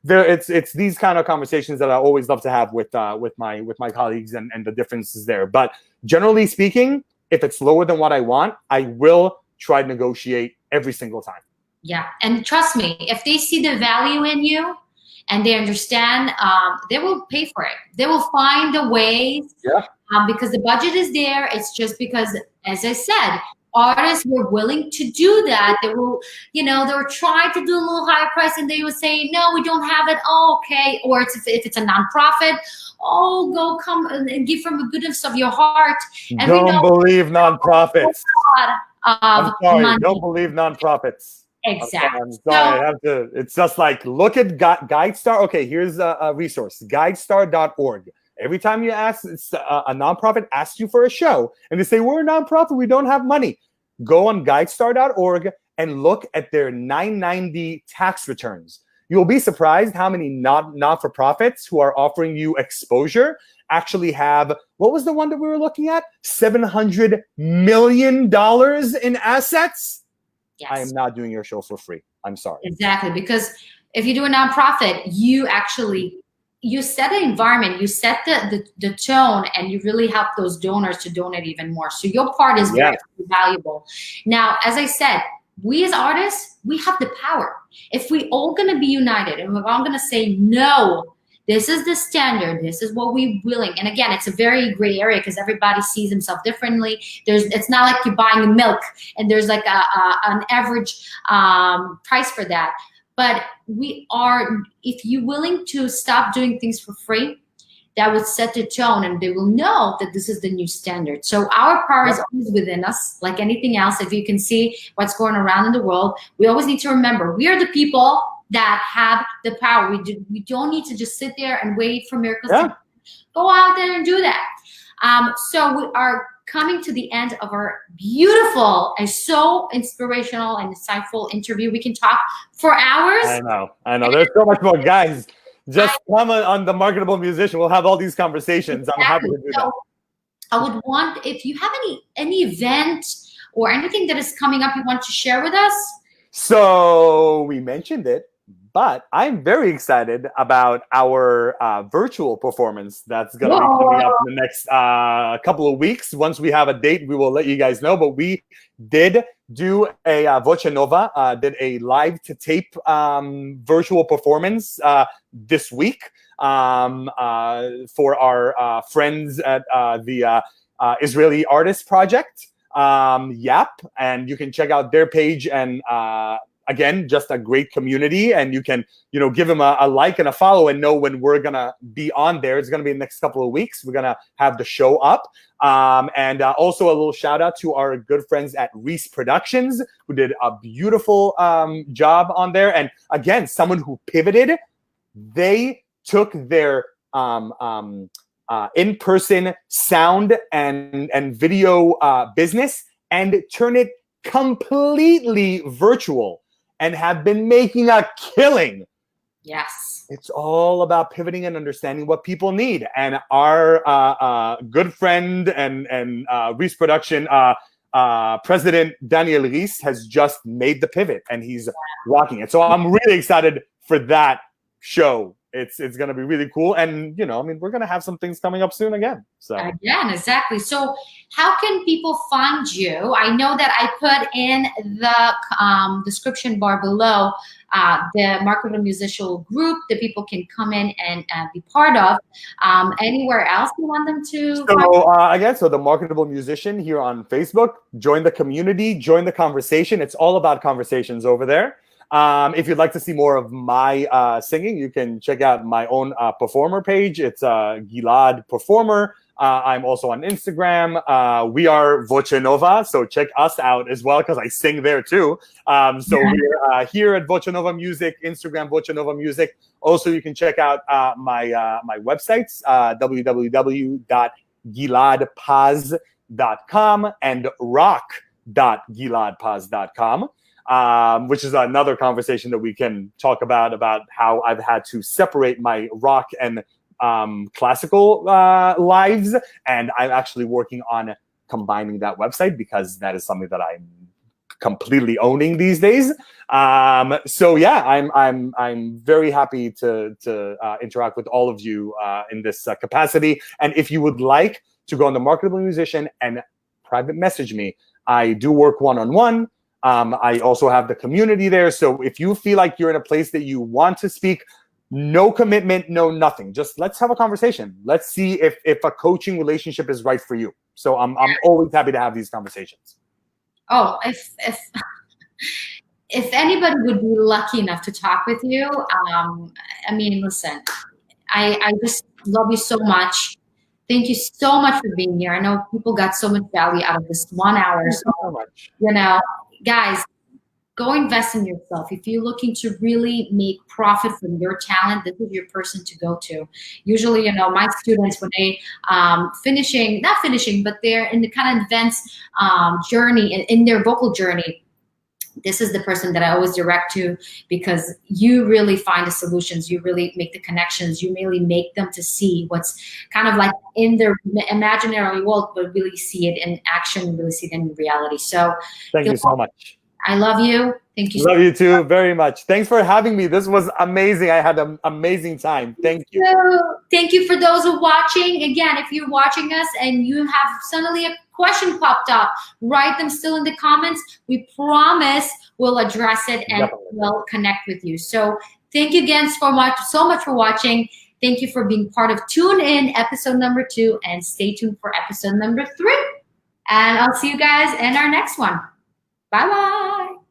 it's these kind of conversations that I always love to have with my colleagues and the differences there. But generally speaking, if it's lower than what I want, I will try to negotiate every single time. Yeah. And trust me, if they see the value in you, and they understand, they will pay for it. They will find the ways because the budget is there. It's just because, as I said, artists were willing to do that. They will, they were trying to do a little higher price and they would say, no, we don't have it. Oh, okay. Or if it's a nonprofit, go come and give from the goodness of your heart. And don't believe nonprofits. I'm sorry, money. Don't believe nonprofits. Exactly. I'm sorry, I have to. It's just like, look at GuideStar. Okay, here's a resource, guidestar.org. Every time you ask, a nonprofit asks you for a show, and they say, we're a nonprofit, we don't have money. Go on guidestar.org and look at their 990 tax returns. You'll be surprised how many not-for-profits who are offering you exposure actually have, what was the one that we were looking at? $700 million in assets? Yes. I am not doing your show for free. I'm sorry. Exactly. Because if you do a nonprofit, you set the environment, you set the tone, and you really help those donors to donate even more. So your part is very valuable. Now, as I said, we as artists, we have the power. If we all going to be united and we're all going to say, no, this is the standard, this is what we're willing. And again, it's a very gray area because everybody sees himself differently. It's not like you're buying milk and there's like an average price for that. But if you're willing to stop doing things for free, that would set the tone and they will know that this is the new standard. So our power is always within us, like anything else. If you can see what's going around in the world, we always need to remember, we are the people that have the power. We don't need to just sit there and wait for miracles. To go out there and do that. So we are coming to the end of our beautiful and so inspirational and insightful interview. We can talk for hours. I know. There's so much more, guys. Just come on the Marketable Musician. We'll have all these conversations. Exactly. I'm happy to do that. I would want, if you have any event or anything that is coming up you want to share with us. So we mentioned it, but I'm very excited about our virtual performance that's going to be coming up in the next couple of weeks. Once we have a date, we will let you guys know. But we did do a Voce Nova, did a live-to-tape virtual performance this week for our friends at the Israeli Artist Project, YAP. And you can check out their page and again, just a great community, and you can, give them a like and a follow and know when we're going to be on there. It's going to be in the next couple of weeks. We're going to have the show up. And also a little shout out to our good friends at Reese Productions, who did a beautiful job on there. And again, someone who pivoted. They took their in-person sound and video business and turned it completely virtual, and have been making a killing. Yes. It's all about pivoting and understanding what people need. And our good friend and Reese Production, President Daniel Rees has just made the pivot and he's rocking it. So I'm really excited for that show. It's going to be really cool. And, you know, I mean, we're going to have some things coming up soon again. So again, exactly. So how can people find you? I know that I put in the description bar below the Marketable Musician group that people can come in and be part of. Anywhere else you want them to? So the Marketable Musician here on Facebook, join the community, join the conversation. It's all about conversations over there. If you'd like to see more of my singing, you can check out my own performer page. It's Gilad Performer. I'm also on Instagram. We are Voce Nova, so check us out as well because I sing there too. We're here at Voce Nova Music, Instagram Voce Nova Music. Also, you can check out my websites, www.giladpaz.com and rock.giladpaz.com. Which is another conversation that we can talk about how I've had to separate my rock and classical lives, and I'm actually working on combining that website because that is something that I'm completely owning these days. So yeah, I'm very happy to interact with all of you in this capacity. And if you would like to go on the Marketable Musician and private message me, I do work one-on-one. I also have the community there. So if you feel like you're in a place that you want to speak, no commitment, no nothing. Just let's have a conversation. Let's see if a coaching relationship is right for you. So I'm always happy to have these conversations. Oh, if anybody would be lucky enough to talk with you, I mean, listen, I just love you so much. Thank you so much for being here. I know people got so much value out of this 1 hour. Thank you so much. You know, guys, go invest in yourself. If you're looking to really make profit from your talent, this is your person to go to. Usually, you know, my students, when they not finishing, but they're in the kind of advanced journey, in their vocal journey, this is the person that I always direct to, because you really find the solutions, you really make the connections, you really make them to see what's kind of like in their imaginary world, but really see it in action, really see it in reality. So thank you so much. I love you. Thank you. Love you too very much. Thanks for having me. This was amazing. I had an amazing time. Thank you. Thank you for those who are watching. Again, if you're watching us and you have suddenly a question popped up, write them still in the comments. We promise we'll address it and we'll connect with you. So thank you again so much for watching. Thank you for being part of Tune In episode number 2, and stay tuned for episode number 3. And I'll see you guys in our next one. Bye-bye.